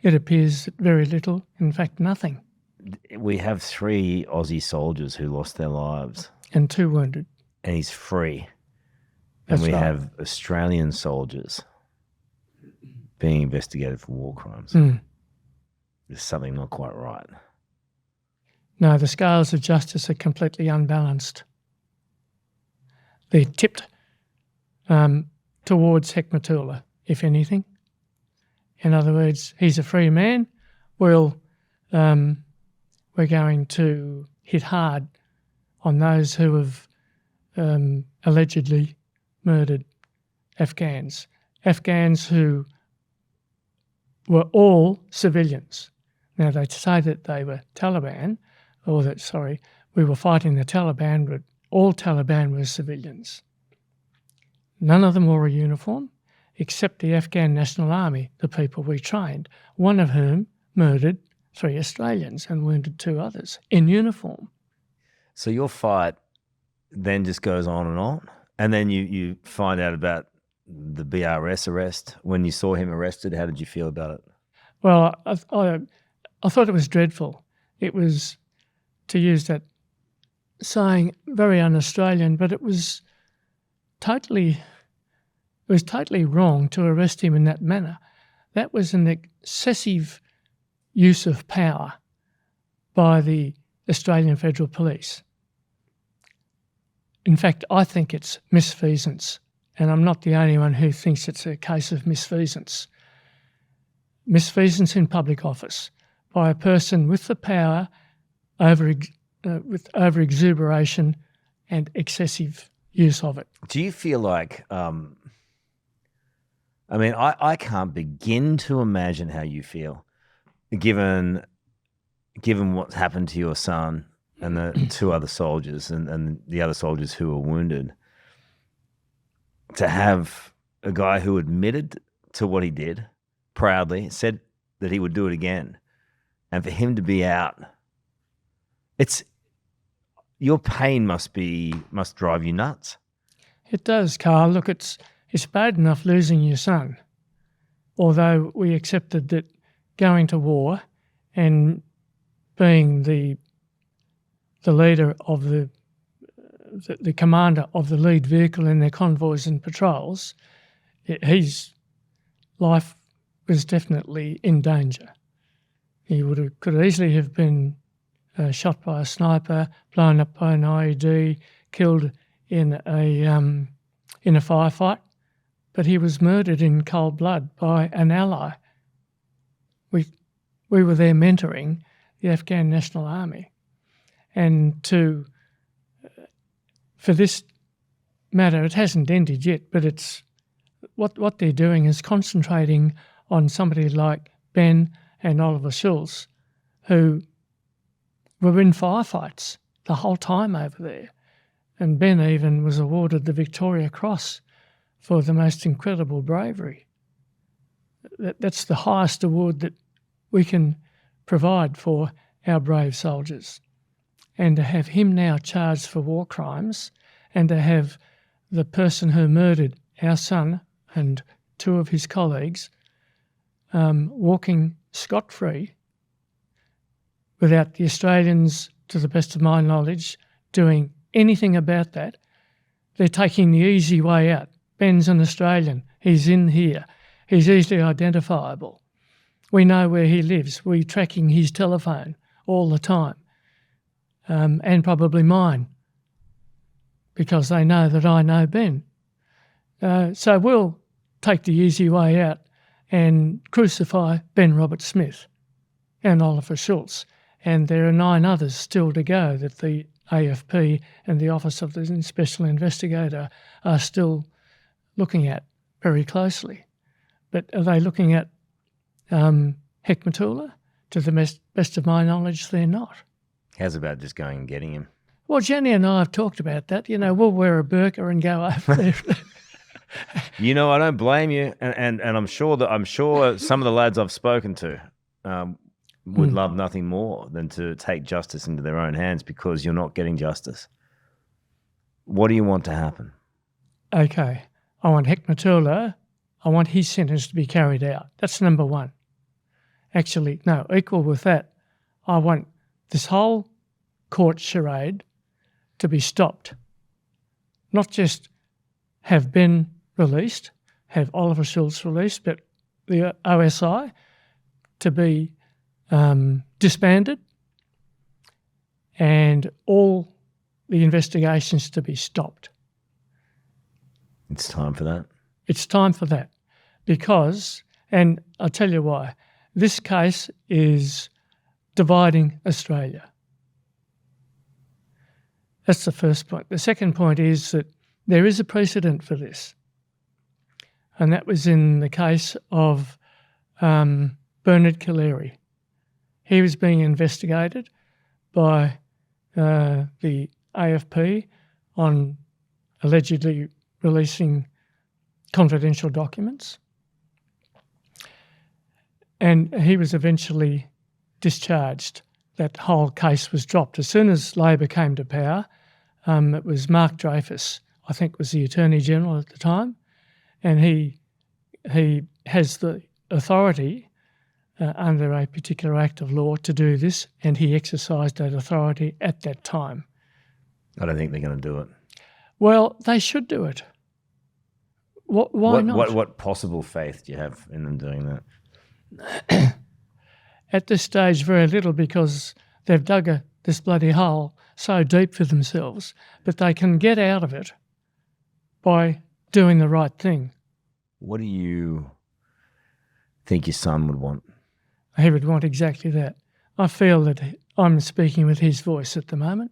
it appears that very little, in fact nothing. We have 3 Aussie soldiers who lost their lives. And 2 wounded. And he's free. That's and we right. have Australian soldiers being investigated for war crimes. There's something not quite right. No, the scales of justice are completely unbalanced. They're tipped towards Hekmatullah, if anything. In other words, he's a free man. We're going to hit hard on those who have allegedly murdered Afghans who were all civilians. Now, they say that they were Taliban, we were fighting the Taliban, but all Taliban were civilians. None of them wore a uniform, except the Afghan National Army, the people we trained, one of whom murdered 3 Australians and wounded 2 others in uniform. So your fight then just goes on, and then you find out about the BRS arrest. When you saw him arrested, how did you feel about it? Well, I thought it was dreadful. It was, to use that saying, very un-Australian, but it was totally wrong to arrest him in that manner. That was an excessive use of power by the Australian Federal Police. In fact, I think it's misfeasance, and I'm not the only one who thinks it's a case of misfeasance. Misfeasance in public office by a person with the power with over-exuberation and excessive use of it. Do you feel like, I can't begin to imagine how you feel, given what's happened to your son and the 2 other soldiers and the other soldiers who were wounded, to have a guy who admitted to what he did proudly, said that he would do it again, and for him to be out, your pain must drive you nuts. It does, Karl. Look, it's bad enough losing your son, although we accepted that going to war and being the leader of the commander of the lead vehicle in their convoys and patrols, his life was definitely in danger. He could easily have been shot by a sniper, blown up by an IED, killed in a firefight, but he was murdered in cold blood by an ally. We were there mentoring the Afghan National Army, And for this matter, it hasn't ended yet, but it's what they're doing is concentrating on somebody like Ben and Oliver Schultz, who were in firefights the whole time over there. And Ben even was awarded the Victoria Cross for the most incredible bravery. That's the highest award that we can provide for our brave soldiers. And to have him now charged for war crimes, and to have the person who murdered our son and two of his colleagues walking scot-free without the Australians, to the best of my knowledge, doing anything about that. They're taking the easy way out. Ben's an Australian. He's in here. He's easily identifiable. We know where he lives. We're tracking his telephone all the time, and probably mine, because they know that I know Ben. So we'll take the easy way out and crucify Ben Robert Smith and Oliver Schultz. And there are 9 others still to go that the AFP and the Office of the Special Investigator are still looking at very closely. But are they looking at Hekmatullah? To the best of my knowledge, they're not. How's about just going and getting him? Well, Jenny and I have talked about that. You know, we'll wear a burqa and go over there. You know, I don't blame you, and I'm sure some of the lads I've spoken to would love nothing more than to take justice into their own hands, because you're not getting justice. What do you want to happen? Okay, I want Hekmatullah, I want his sentence to be carried out. That's number one. Actually, no, equal with that, I want this whole court charade to be stopped. Not just have Ben released, have Oliver Schultz released, but the OSI to be disbanded and all the investigations to be stopped. It's time for that. It's time for that because, and I'll tell you why, this case is dividing Australia. That's the first point. The second point is that there is a precedent for this, and that was in the case of Bernard Collaery. He was being investigated by the AFP on allegedly releasing confidential documents, and he was eventually discharged. That whole case was dropped. As soon as Labor came to power, it was Mark Dreyfus, I think was the Attorney General at the time, and he has the authority under a particular act of law to do this, and he exercised that authority at that time. I don't think they're going to do it. Well, they should do it. Why not? What possible faith do you have in them doing that? At this stage, very little, because they've dug this bloody hole so deep for themselves, but they can get out of it by doing the right thing. What do you think your son would want? He would want exactly that. I feel that I'm speaking with his voice at the moment.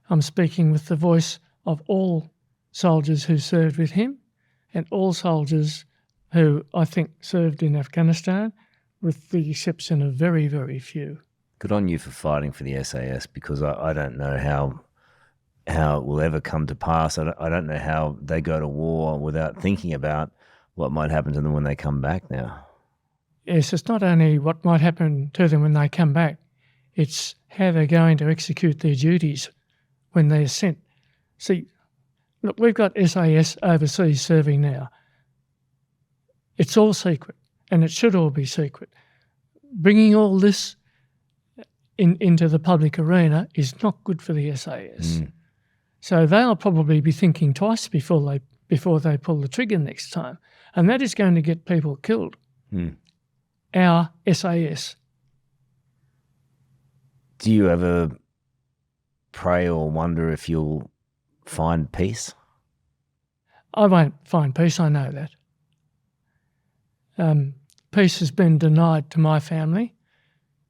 I'm speaking with the voice of all soldiers who served with him and all soldiers who I think served in Afghanistan, with the exception of very, very few. Good on you for fighting for the SAS, because I don't know how it will ever come to pass. I don't know how they go to war without thinking about what might happen to them when they come back now. Yes, it's not only what might happen to them when they come back, it's how they're going to execute their duties when they're sent. See, look, we've got SAS overseas serving now. It's all secret, and it should all be secret. Bringing all this into the public arena is not good for the SAS. So they'll probably be thinking twice before they pull the trigger next time, and that is going to get people killed. Our SAS. Do you ever pray or wonder if you'll find peace? I won't find peace, I know that. Peace has been denied to my family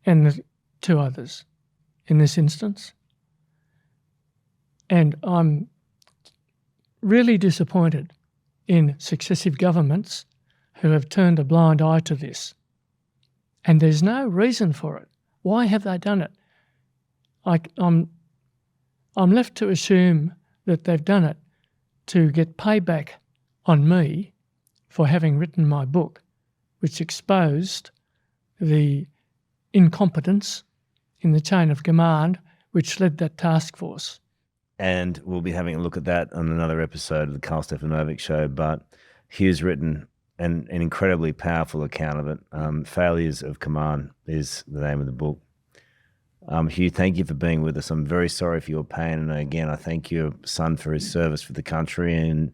and the two others in this instance. And I'm really disappointed in successive governments who have turned a blind eye to this. And there's no reason for it. Why have they done it? I'm left to assume that they've done it to get payback on me for having written my book, which exposed the incompetence in the chain of command which led that task force. And we'll be having a look at that on another episode of the Karl Stefanovic Show. But Hugh's written an incredibly powerful account of it. Failures of Command is the name of the book. Hugh, thank you for being with us. I'm very sorry for your pain. And again, I thank your son for his service for the country. And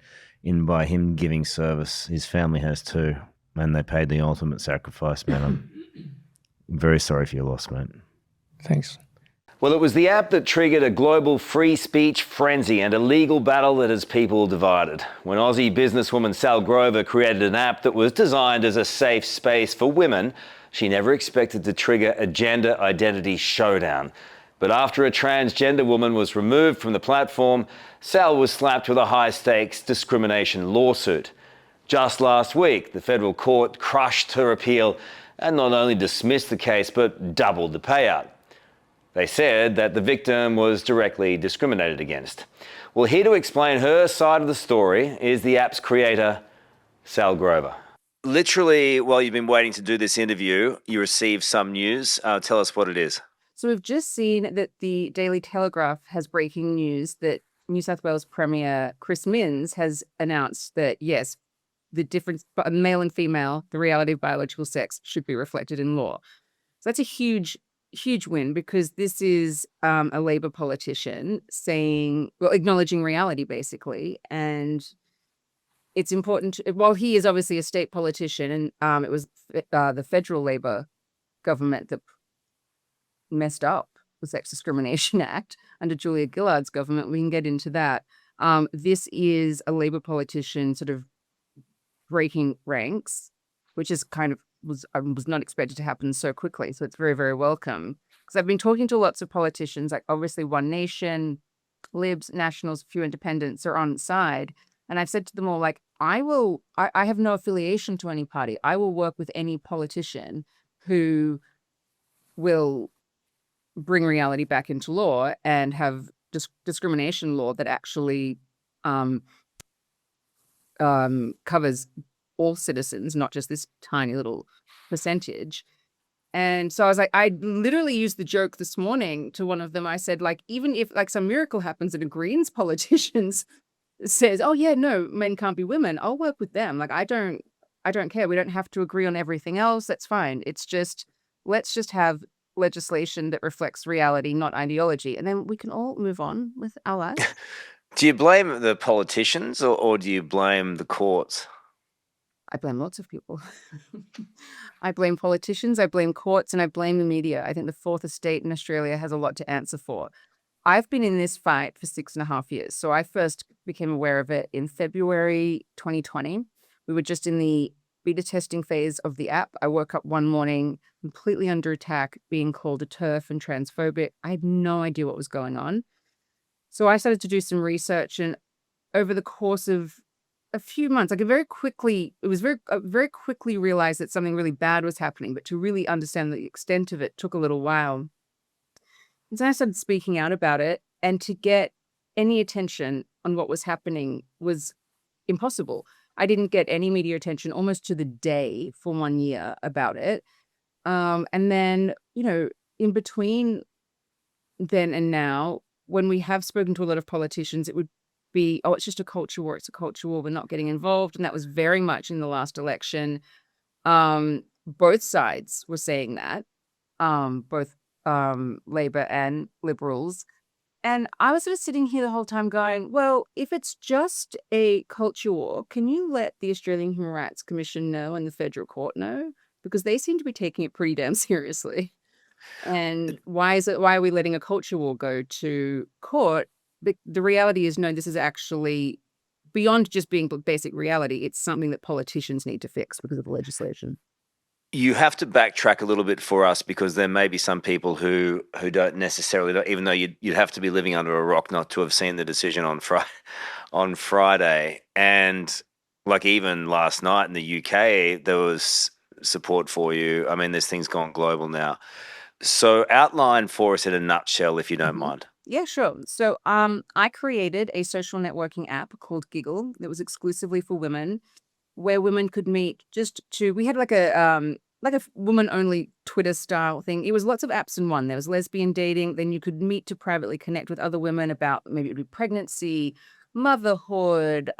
by him giving service, his family has too. And they paid the ultimate sacrifice, man. I'm very sorry for your loss, mate. Thanks. Well, it was the app that triggered a global free speech frenzy and a legal battle that has people divided. When Aussie businesswoman Sall Grover created an app that was designed as a safe space for women, she never expected to trigger a gender identity showdown. But after a transgender woman was removed from the platform, Sall was slapped with a high-stakes discrimination lawsuit. Just last week, the federal court crushed her appeal and not only dismissed the case, but doubled the payout. They said that the victim was directly discriminated against. Well, here to explain her side of the story is the app's creator, Sall Grover. Literally, while you've been waiting to do this interview, you received some news. Tell us what it is. So we've just seen that the Daily Telegraph has breaking news that New South Wales Premier Chris Minns has announced that, yes, the difference, male and female, the reality of biological sex should be reflected in law. So that's a huge win, because this is a Labor politician acknowledging reality, basically. And it's important, while he is obviously a state politician, and it was the federal Labor government that messed up the Sex Discrimination Act under Julia Gillard's government. We can get into that. This is a Labor politician sort of breaking ranks, which is was not expected to happen so quickly. So it's very, very welcome. Because I've been talking to lots of politicians, like obviously One Nation, Libs, Nationals, a few independents are on side. And I've said to them all, like, I have no affiliation to any party. I will work with any politician who will bring reality back into law and have discrimination law that actually covers all citizens, not just this tiny little percentage. And so I was like, I literally used the joke this morning to one of them. I said, like, even if like some miracle happens and a Greens politician says, oh yeah, no, men can't be women, I'll work with them. Like, I don't care. We don't have to agree on everything else. That's fine. It's just, let's just have legislation that reflects reality, not ideology. And then we can all move on with our lives. Do you blame the politicians or do you blame the courts? I blame lots of people. I blame politicians, I blame courts, and I blame the media. I think the Fourth Estate in Australia has a lot to answer for. I've been in this fight for 6.5 years. So I first became aware of it in February 2020. We were just in the beta testing phase of the app. I woke up one morning completely under attack, being called a TERF and transphobic. I had no idea what was going on. So I started to do some research, and over the course of a few months, I very quickly realized that something really bad was happening, but to really understand the extent of it took a little while. And so I started speaking out about it, and to get any attention on what was happening was impossible. I didn't get any media attention almost to the day for 1 year about it. And then, in between then and now, when we have spoken to a lot of politicians, it would be, oh, it's just a culture war. It's a culture war. We're not getting involved. And that was very much in the last election. Both sides were saying that, both Labor and Liberals. And I was sort of sitting here the whole time going, well, if it's just a culture war, can you let the Australian Human Rights Commission know and the federal court know? Because they seem to be taking it pretty damn seriously. And why are we letting a culture war go to court? The reality is, no, this is actually beyond just being basic reality. It's something that politicians need to fix because of the legislation. You have to backtrack a little bit for us because there may be some people who don't necessarily, even though you'd have to be living under a rock not to have seen the decision on Friday. And like even last night in the UK, there was support for you. I mean, there's things gone global now. So outline for us in a nutshell, if you don't mind. Yeah, sure. So I created a social networking app called Giggle that was exclusively for women, where women could meet we had like a woman only Twitter style thing. It was lots of apps in one. There was lesbian dating, then you could meet to privately connect with other women about maybe it would be pregnancy, motherhood,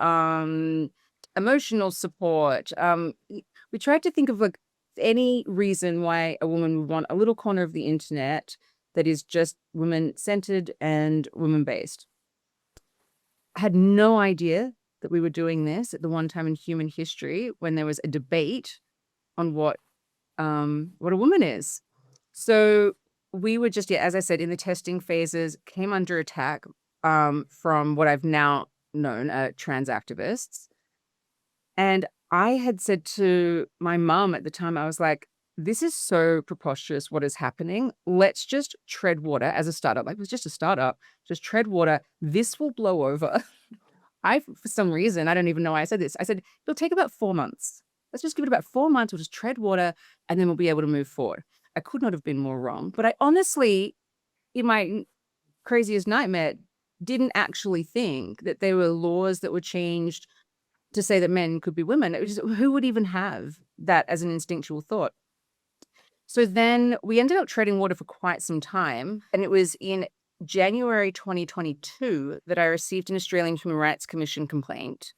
emotional support. We tried to think of like any reason why a woman would want a little corner of the internet that is just women centered and women based. I had no idea that we were doing this at the one time in human history when there was a debate on what a woman is. So we were just, as I said, in the testing phases, came under attack from what I've now known trans activists. And I had said to my mum at the time, I was like, this is so preposterous what is happening. Let's just tread water as a startup. Like it was just a startup, just tread water. This will blow over. For some reason, I don't even know why I said this. I said, it'll take about 4 months. Let's just give it about 4 months. We'll just tread water and then we'll be able to move forward. I could not have been more wrong. But I honestly, in my craziest nightmare, didn't actually think that there were laws that were changed to say that men could be women. It was just, who would even have that as an instinctual thought? So then we ended up treading water for quite some time. And it was in January 2022 that I received an Australian Human Rights Commission complaint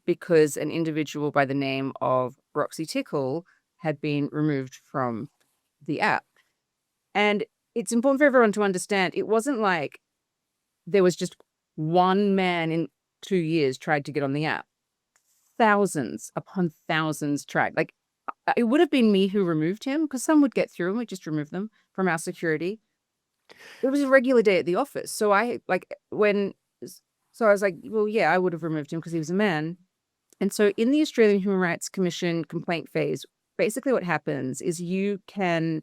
because an individual by the name of Roxy Tickle had been removed from the app. And it's important for everyone to understand, it wasn't like there was just one man in 2 years tried to get on the app. Thousands upon thousands tried. Like, it would have been me who removed him because some would get through and we just remove them from our security. It was a regular day at the office. So I was like, well, yeah, I would have removed him because he was a man. And so in the Australian Human Rights Commission complaint phase, basically what happens is you can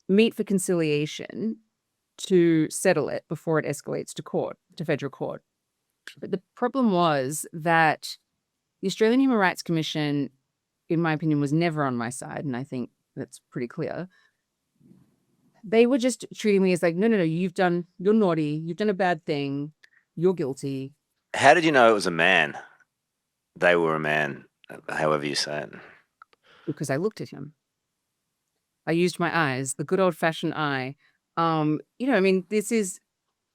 meet for conciliation to settle it before it escalates to federal court. But the problem was that the Australian Human Rights Commission, in my opinion, was never on my side. And I think that's pretty clear. They were just treating me as like, no, you're naughty. You've done a bad thing. You're guilty. How did you know it was a man? They were a man, however you say it. Because I looked at him. I used my eyes, the good old fashioned eye. I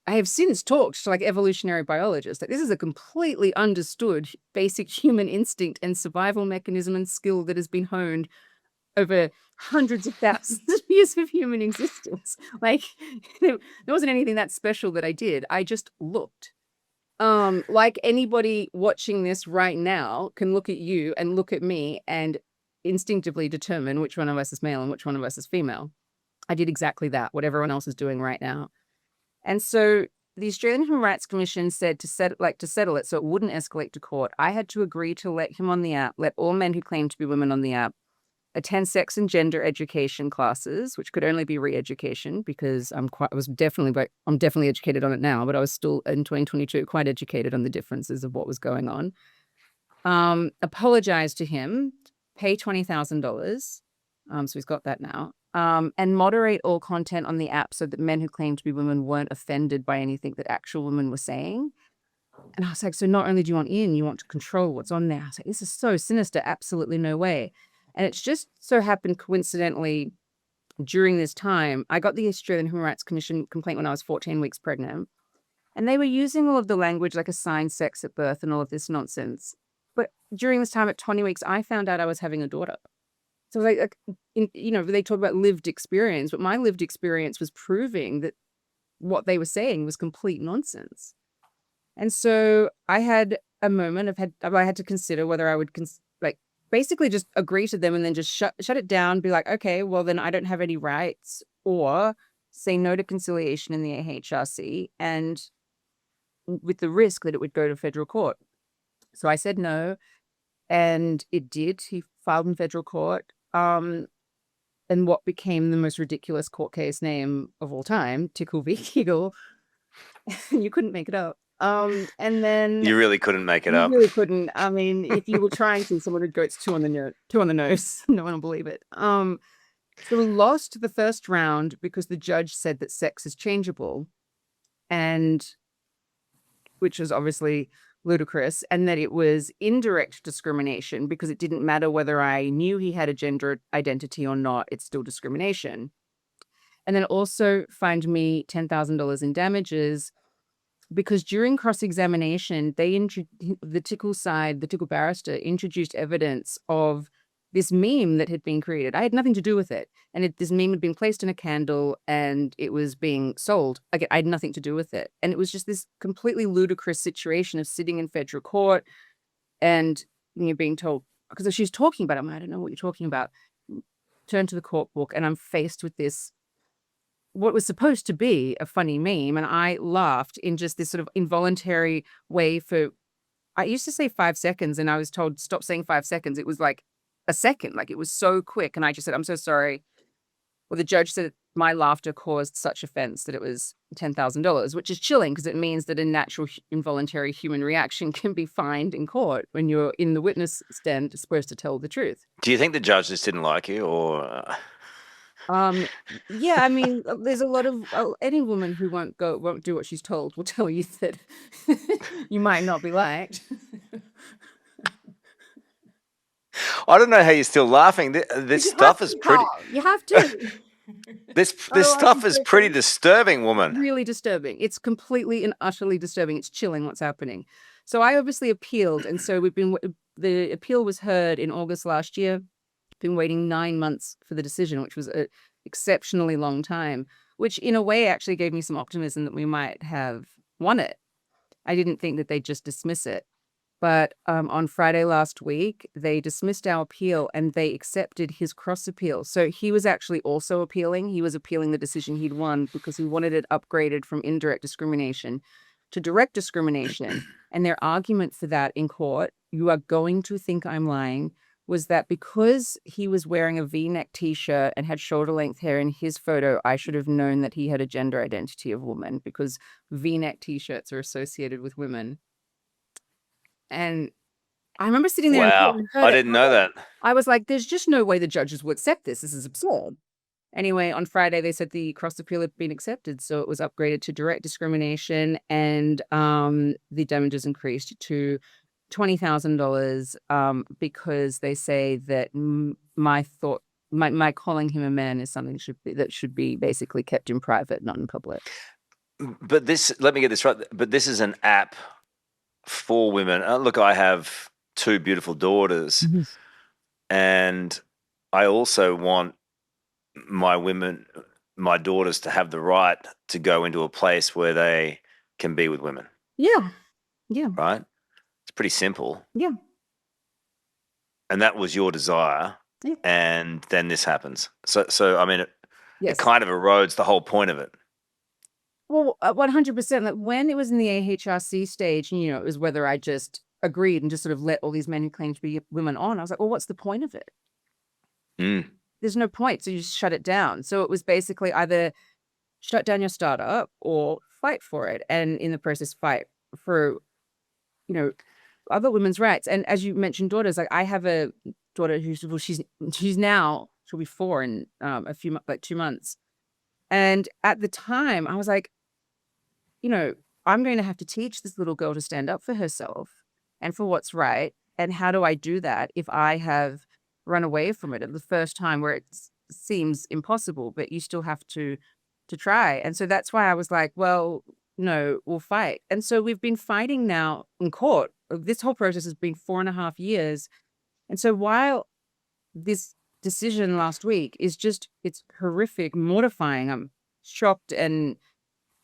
have since talked to like evolutionary biologists. Like this is a completely understood basic human instinct and survival mechanism and skill that has been honed over hundreds of thousands of years of human existence. Like there wasn't anything that special that I did. I just looked. Like anybody watching this right now can look at you and look at me and instinctively determine which one of us is male and which one of us is female. I did exactly that, what everyone else is doing right now. And so the Australian Human Rights Commission said to settle it so it wouldn't escalate to court, I had to agree to let him on the app, let all men who claim to be women on the app attend sex and gender education classes, which could only be re-education because I'm definitely educated on it now, but I was still in 2022 quite educated on the differences of what was going on. Apologize to him, pay $20,000. So he's got that now. And moderate all content on the app so that men who claim to be women weren't offended by anything that actual women were saying. And I was like, so not only do you want in, you want to control what's on there. I was like, this is so sinister. Absolutely no way. And it's just so happened coincidentally during this time, I got the Australian Human Rights Commission complaint when I was 14 weeks pregnant. And they were using all of the language like assigned sex at birth and all of this nonsense. But during this time at 20 weeks, I found out I was having a daughter. So they talk about lived experience, but my lived experience was proving that what they were saying was complete nonsense. And so I had a moment I had to consider whether I would basically just agree to them and then just shut it down, be like, okay, well then I don't have any rights, or say no to conciliation in the AHRC and with the risk that it would go to federal court. So I said no. And it did. He filed in federal court, and what became the most ridiculous court case name of all time, Tickle v. Kegel. You couldn't make it up. And then You really couldn't make it you up. really couldn't. I mean, if you were trying to, someone would go, it's two on the nose. No one will believe it. So we lost the first round because the judge said that sex is changeable, and which was obviously ludicrous, and that it was indirect discrimination because it didn't matter whether I knew he had a gender identity or not, it's still discrimination. And then also fined me $10,000 in damages because during cross-examination, the Tickle barrister introduced evidence of this meme that had been created. I had nothing to do with it. And this meme had been placed in a candle and it was being sold. Again, I had nothing to do with it. And it was just this completely ludicrous situation of sitting in federal court and being told, because she's talking about it, I don't know what you're talking about. Turn to the court book and I'm faced with this, what was supposed to be a funny meme. And I laughed in just this sort of involuntary way I used to say 5 seconds and I was told, stop saying 5 seconds. It was like a second, like it was so quick. And I just said, I'm so sorry. Well, the judge said my laughter caused such offense that it was $10,000, which is chilling because it means that a natural involuntary human reaction can be fined in court when you're in the witness stand supposed to tell the truth. Do you think the judge just didn't like you, or? Yeah, I mean, there's a lot of any woman who won't do what she's told will tell you that you might not be liked. I don't know how you're still laughing. This stuff is pretty. You have to. This stuff is pretty disturbing, woman. Really disturbing. It's completely and utterly disturbing. It's chilling what's happening. So I obviously appealed, and so the appeal was heard in August last year. Been waiting 9 months for the decision, which was an exceptionally long time, which in a way actually gave me some optimism that we might have won it. I didn't think that they'd just dismiss it. But on Friday last week, they dismissed our appeal and they accepted his cross appeal. So he was actually also appealing. He was appealing the decision he'd won because he wanted it upgraded from indirect discrimination to direct discrimination. And their argument for that in court, you are going to think I'm lying, was that because he was wearing a V-neck T-shirt and had shoulder-length hair in his photo, I should have known that he had a gender identity of woman because V-neck T-shirts are associated with women. And I remember sitting there. Wow, I didn't know that. I was like, there's just no way the judges will accept this. This is absurd. Anyway, on Friday, they said the cross appeal had been accepted. So it was upgraded to direct discrimination and the damages increased to $20,000 because they say that my calling him a man is something that should be basically kept in private, not in public. But let me get this right. But this is an app for women. Look, I have 2 beautiful daughters, and I also want my daughters to have the right to go into a place where they can be with women. Yeah. Right? It's pretty simple. Yeah. And that was your desire. Yeah. And then this happens. So I mean, yes. It kind of erodes the whole point of it. Well, 100%. That when it was in the AHRC stage, it was whether I just agreed and just sort of let all these men who claim to be women on. I was like, well, what's the point of it? There's no point. So you just shut it down. So it was basically either shut down your startup or fight for it. And in the process, fight for, other women's rights. And as you mentioned, daughters, like I have a daughter she's now, she'll be 4 in 2 months. And at the time I was like, I'm going to have to teach this little girl to stand up for herself and for what's right. And how do I do that if I have run away from it at the first time where it seems impossible, but you still have to try. And so that's why I was like, well, no, we'll fight. And so we've been fighting now in court. This whole process has been 4.5 years. And so while this decision last week is it's horrific, mortifying, I'm shocked and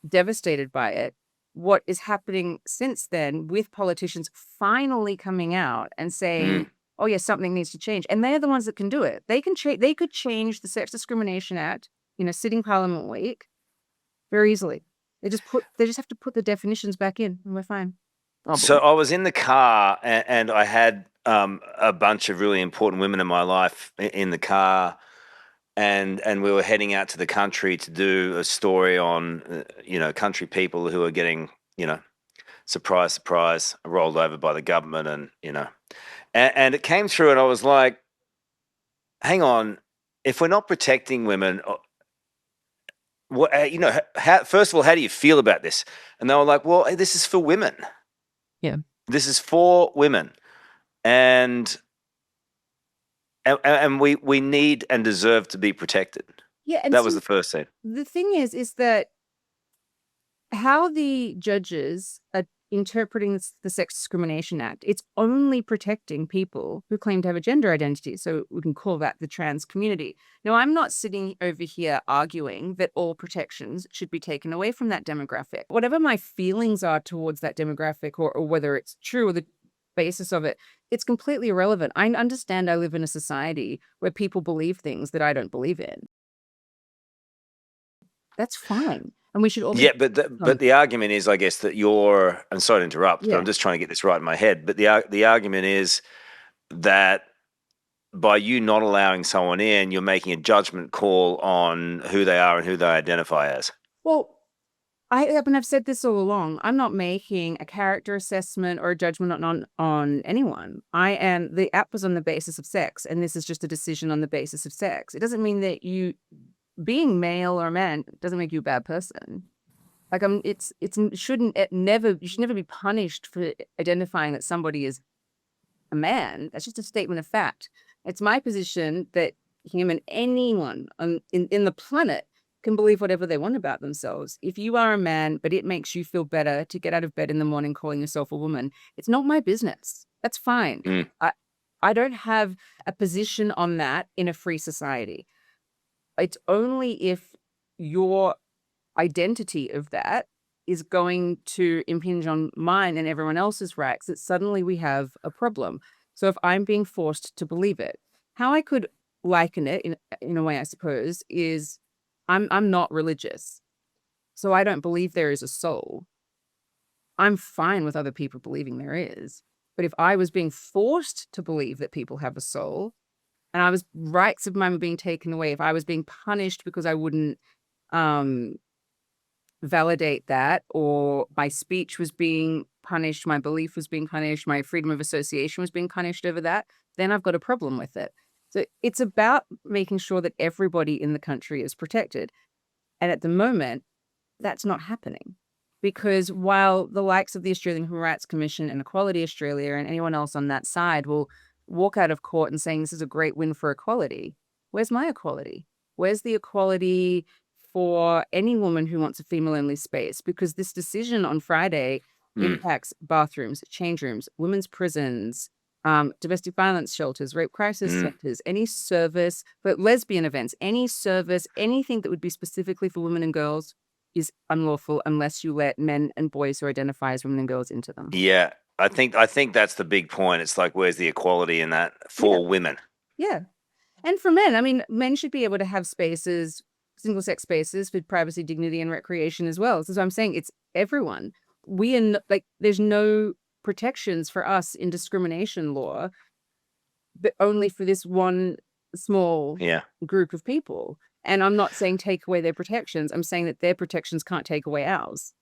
devastated by it. What is happening since then with politicians finally coming out and saying, oh yeah, something needs to change. And they're the ones that can do it. They could change the Sex Discrimination Act in a sitting Parliament week very easily. They just have to put the definitions back in and we're fine. So I was in the car and I had a bunch of really important women in my life in the car, and we were heading out to the country to do a story on, country people who are getting, surprise, surprise, rolled over by the government, and it came through, and I was like, hang on, if we're not protecting women, what, first of all, how do you feel about this? And they were like, well, this is for women. Yeah. This is for women. And we need and deserve to be protected. Yeah. And That was the first thing. the thing is that how the judges are interpreting the Sex Discrimination Act, it's only protecting people who claim to have a gender identity. So we can call that the trans community. Now, I'm not sitting over here arguing that all protections should be taken away from that demographic. Whatever my feelings are towards that demographic, or whether it's true or the basis of it, it's completely irrelevant. I understand I live in a society where people believe things that I don't believe in. That's fine. And we should all be. Yeah, but the argument is, I guess, that I'm sorry to interrupt, but Yeah. I'm just trying to get this right in my head. But the argument is that by you not allowing someone in, you're making a judgment call on who they are and who they identify as. Well, I've said this all along. I'm not making a character assessment or a judgment on anyone. The app was on the basis of sex, and this is just a decision on the basis of sex. It doesn't mean that you being male or a man doesn't make you a bad person. Like, you should never be punished for identifying that somebody is a man. That's just a statement of fact. It's my position that anyone in the planet can believe whatever they want about themselves. If you are a man, but it makes you feel better to get out of bed in the morning calling yourself a woman, it's not my business. That's fine. Mm. I don't have a position on that in a free society. It's only if your identity of that is going to impinge on mine and everyone else's rights that suddenly we have a problem. So if I'm being forced to believe it, how I could liken it in a way, I suppose, is I'm not religious. So I don't believe there is a soul. I'm fine with other people believing there is. But if I was being forced to believe that people have a soul, and rights of mine were being taken away, if I was being punished because I wouldn't validate that, or my speech was being punished, my belief was being punished, my freedom of association was being punished over that, then I've got a problem with it. So it's about making sure that everybody in the country is protected. And at the moment, that's not happening. Because while the likes of the Australian Human Rights Commission and Equality Australia and anyone else on that side will walk out of court and saying this is a great win for equality, where's my equality? Where's the equality for any woman who wants a female-only space? Because this decision on Friday impacts bathrooms, change rooms, women's prisons, domestic violence shelters, rape crisis centers, any service for lesbian events, any service, anything that would be specifically for women and girls is unlawful unless you let men and boys who identify as women and girls into them. Yeah, I think that's the big point. It's like, where's the equality in that for women? Yeah. And for men, I mean, men should be able to have spaces, single-sex spaces for privacy, dignity, and recreation as well. So I'm saying it's everyone. There's no protections for us in discrimination law, but only for this one small group of people. And I'm not saying take away their protections. I'm saying that their protections can't take away ours.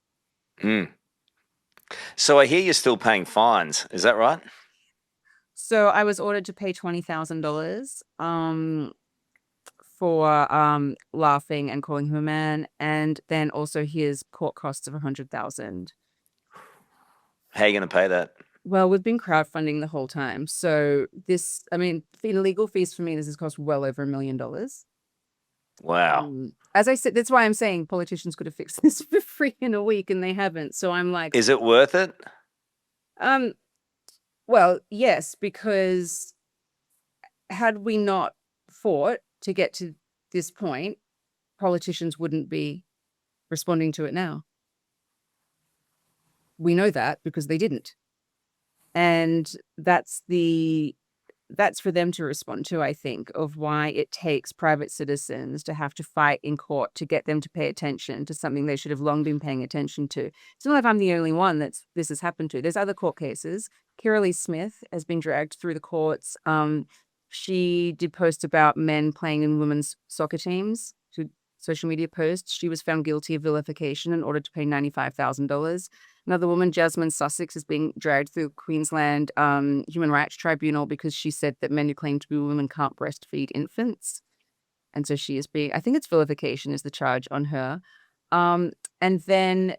So I hear you're still paying fines. Is that right? So I was ordered to pay $20,000 for laughing and calling him a man, and then also his court costs of $100,000. How are you going to pay that? Well, we've been crowdfunding the whole time. So legal fees for me, this has cost well over $1 million. Wow. As I said, that's why I'm saying politicians could have fixed this for free in a week, and they haven't. So I'm like, is it worth it? Well, yes, because had we not fought to get to this point, politicians wouldn't be responding to it now. We know that because they didn't. And that's the that's for them to respond to, I think, of why it takes private citizens to have to fight in court to get them to pay attention to something they should have long been paying attention to. It's not like I'm the only one this has happened to. There's other court cases. Kira Smith has been dragged through the courts. She did post about men playing in women's soccer teams. Social media posts. She was found guilty of vilification and ordered to pay $95,000. Another woman, Jasmine Sussex, is being dragged through Queensland Human Rights Tribunal because she said that men who claim to be women can't breastfeed infants. And so she is being, I think it's vilification is the charge on her. And then,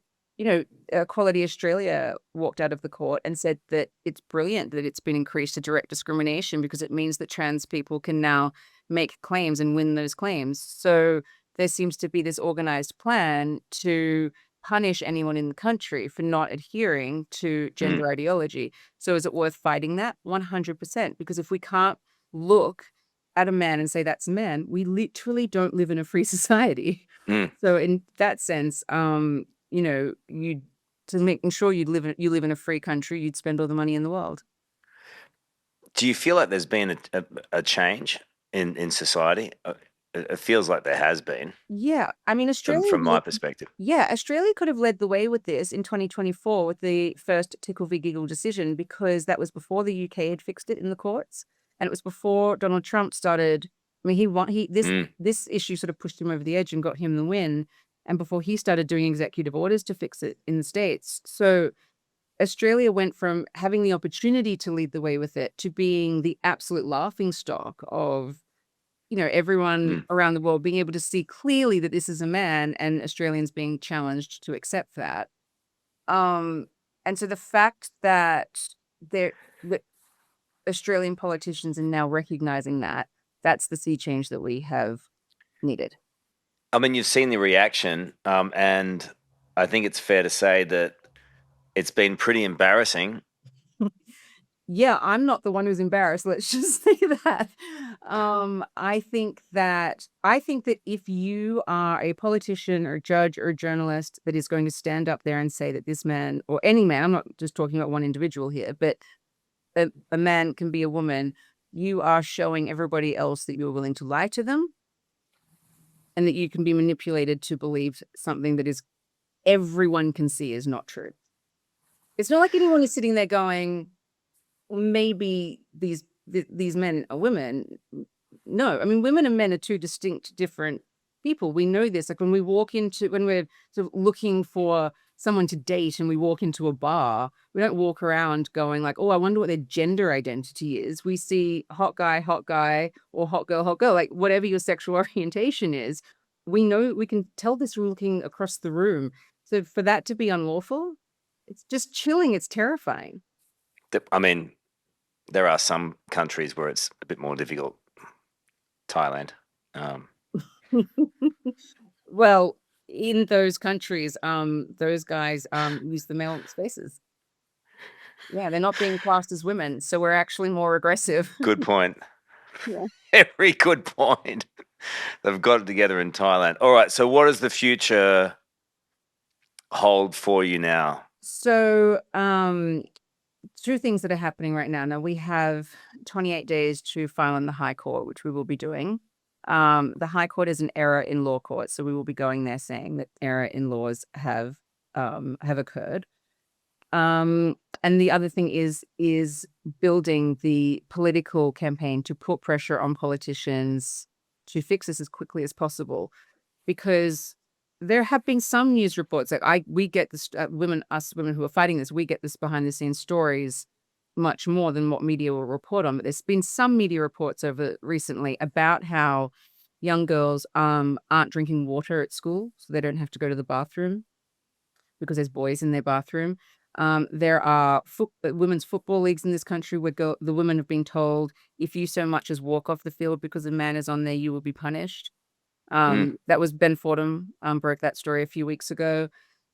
Equality Australia walked out of the court and said that it's brilliant that it's been increased to direct discrimination because it means that trans people can now make claims and win those claims. So there seems to be this organized plan to punish anyone in the country for not adhering to gender ideology. So is it worth fighting that? 100%. Because if we can't look at a man and say that's a man, we literally don't live in a free society. So in that sense, to making sure you live in a free country, you'd spend all the money in the world. Do you feel like there's been a change in society? It feels like there has been. Yeah. I mean, Australia... From my perspective. Yeah, Australia could have led the way with this in 2024 with the first Tickle v Giggle decision because that was before the UK had fixed it in the courts. And it was before Donald Trump started... I mean, this issue sort of pushed him over the edge and got him the win. And before he started doing executive orders to fix it in the States. So Australia went from having the opportunity to lead the way with it to being the absolute laughingstock of everyone around the world being able to see clearly that this is a man and Australians being challenged to accept that. And so the fact that Australian politicians are now recognizing that's the sea change that we have needed. I mean, you've seen the reaction, and I think it's fair to say that it's been pretty embarrassing. Yeah, I'm not the one who's embarrassed. Let's just say that. I think that if you are a politician or judge or journalist that is going to stand up there and say that this man or any man, I'm not just talking about one individual here, but a man can be a woman, you are showing everybody else that you're willing to lie to them and that you can be manipulated to believe something that is everyone can see is not true. It's not like anyone is sitting there going, maybe these men are women. No, I mean, women and men are two distinct, different people. We know this. Like when we're sort of looking for someone to date and we walk into a bar, we don't walk around going like, oh, I wonder what their gender identity is. We see hot guy, or hot girl, like whatever your sexual orientation is. We know, we can tell this from looking across the room. So for that to be unlawful, it's just chilling. It's terrifying. I mean, there are some countries where it's a bit more difficult. Thailand. Well, in those countries, those guys use the male spaces. Yeah, they're not being classed as women, so we're actually more aggressive. Good point. Yeah. Very good point. They've got it together in Thailand. All right, so what does the future hold for you now? So, two things that are happening right now. Now, we have 28 days to file in the High Court, which we will be doing. The High Court is an error in law court, so we will be going there saying that error in laws have occurred. And the other thing is building the political campaign to put pressure on politicians to fix this as quickly as possible, because there have been some news reports that we get this women who are fighting this, we get this behind the scenes stories much more than what media will report on. But there's been some media reports over recently about how young girls aren't drinking water at school, so they don't have to go to the bathroom because there's boys in their bathroom. There are women's football leagues in this country where the women have been told, if you so much as walk off the field because a man is on there, you will be punished. That was Ben Fordham broke that story a few weeks ago.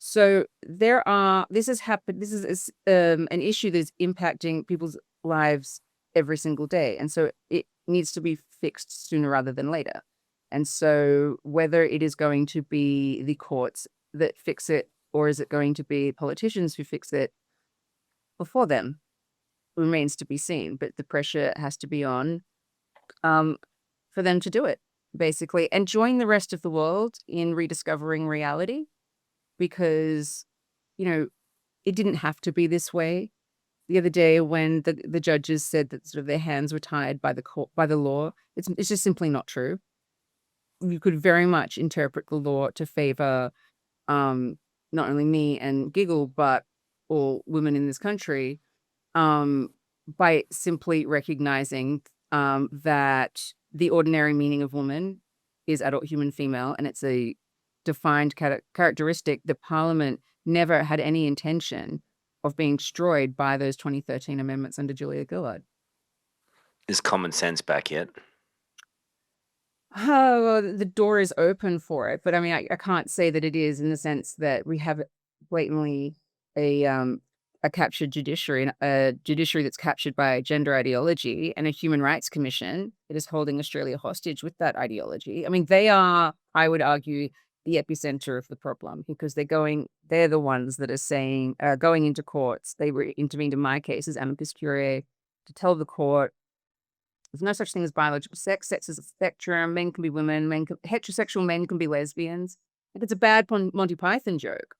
So this has happened. This is an issue that's impacting people's lives every single day. And so it needs to be fixed sooner rather than later. And so whether it is going to be the courts that fix it, or is it going to be politicians who fix it before them? remains to be seen, but the pressure has to be on for them to do it, basically, and join the rest of the world in rediscovering reality, because, it didn't have to be this way. The other day, when the judges said that sort of their hands were tied by the law, it's just simply not true. You could very much interpret the law to favor not only me and Giggle, but all women in this country, by simply recognizing that the ordinary meaning of woman is adult human female, and it's a defined characteristic that Parliament never had any intention of being destroyed by those 2013 amendments under Julia Gillard. Is common sense back yet? Oh, well, the door is open for it, but I mean, I can't say that it is, in the sense that we have blatantly a captured judiciary, a judiciary that's captured by gender ideology, and a human rights commission that is holding Australia hostage with that ideology. I mean, they are, I would argue, the epicenter of the problem, because they're the ones that are saying, going into courts. They were intervened in my case as amicus curiae to tell the court there's no such thing as biological sex. Sex is a spectrum. Men can be women. Heterosexual men can be lesbians. And it's a bad Monty Python joke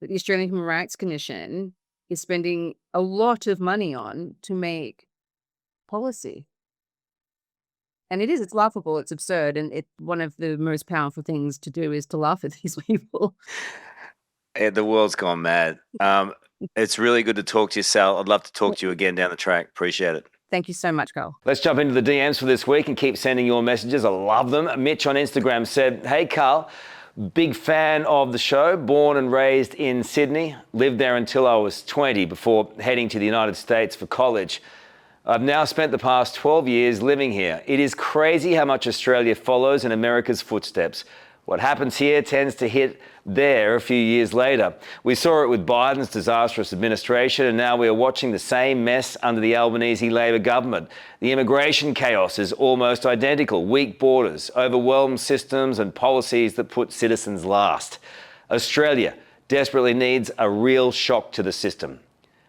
that the Australian Human Rights Commission is spending a lot of money on to make policy. And it's laughable, it's absurd, and one of the most powerful things to do is to laugh at these people. The world's gone mad. It's really good to talk to you, Sal. I'd love to talk to you again down the track. Appreciate it. Thank you so much, Carl. Let's jump into the DMs for this week and keep sending your messages. I love them. Mitch on Instagram said, "Hey, Carl, big fan of the show, born and raised in Sydney, lived there until I was 20 before heading to the United States for college. I've now spent the past 12 years living here. It is crazy how much Australia follows in America's footsteps. What happens here tends to hit there a few years later. We saw it with Biden's disastrous administration, and now we are watching the same mess under the Albanese Labor government. The immigration chaos is almost identical. Weak borders, overwhelmed systems, and policies that put citizens last. Australia desperately needs a real shock to the system.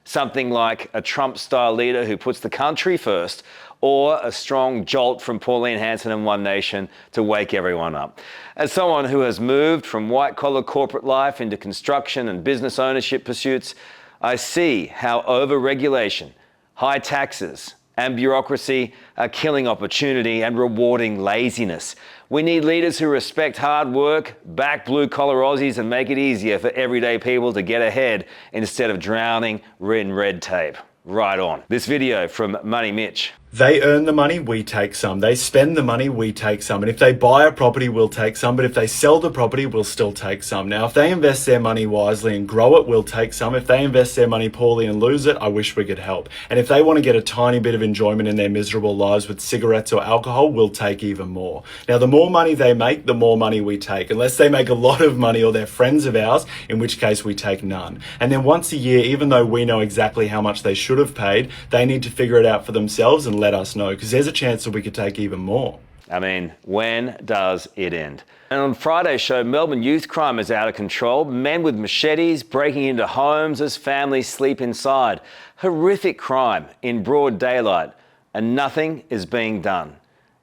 Something like a Trump-style leader who puts the country first, or a strong jolt from Pauline Hanson and One Nation to wake everyone up." As someone who has moved from white-collar corporate life into construction and business ownership pursuits, I see how over-regulation, high taxes, and bureaucracy are killing opportunity and rewarding laziness. We need leaders who respect hard work, back blue-collar Aussies, and make it easier for everyday people to get ahead instead of drowning in red tape. Right on. This video from Money Mitch. They earn the money, we take some. They spend the money, we take some. And if they buy a property, we'll take some. But if they sell the property, we'll still take some. Now, if they invest their money wisely and grow it, we'll take some. If they invest their money poorly and lose it, I wish we could help. And if they want to get a tiny bit of enjoyment in their miserable lives with cigarettes or alcohol, we'll take even more. Now, the more money they make, the more money we take. Unless they make a lot of money or they're friends of ours, in which case we take none. And then once a year, even though we know exactly how much they should have paid, they need to figure it out for themselves and let us know, because there's a chance that we could take even more. I mean, when does it end? And on Friday's show, Melbourne youth crime is out of control. Men with machetes breaking into homes as families sleep inside. Horrific crime in broad daylight, and nothing is being done.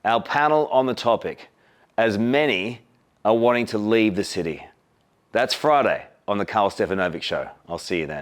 Our panel on the topic, as many are wanting to leave the city. That's Friday on the Karl Stefanovic Show. I'll see you then.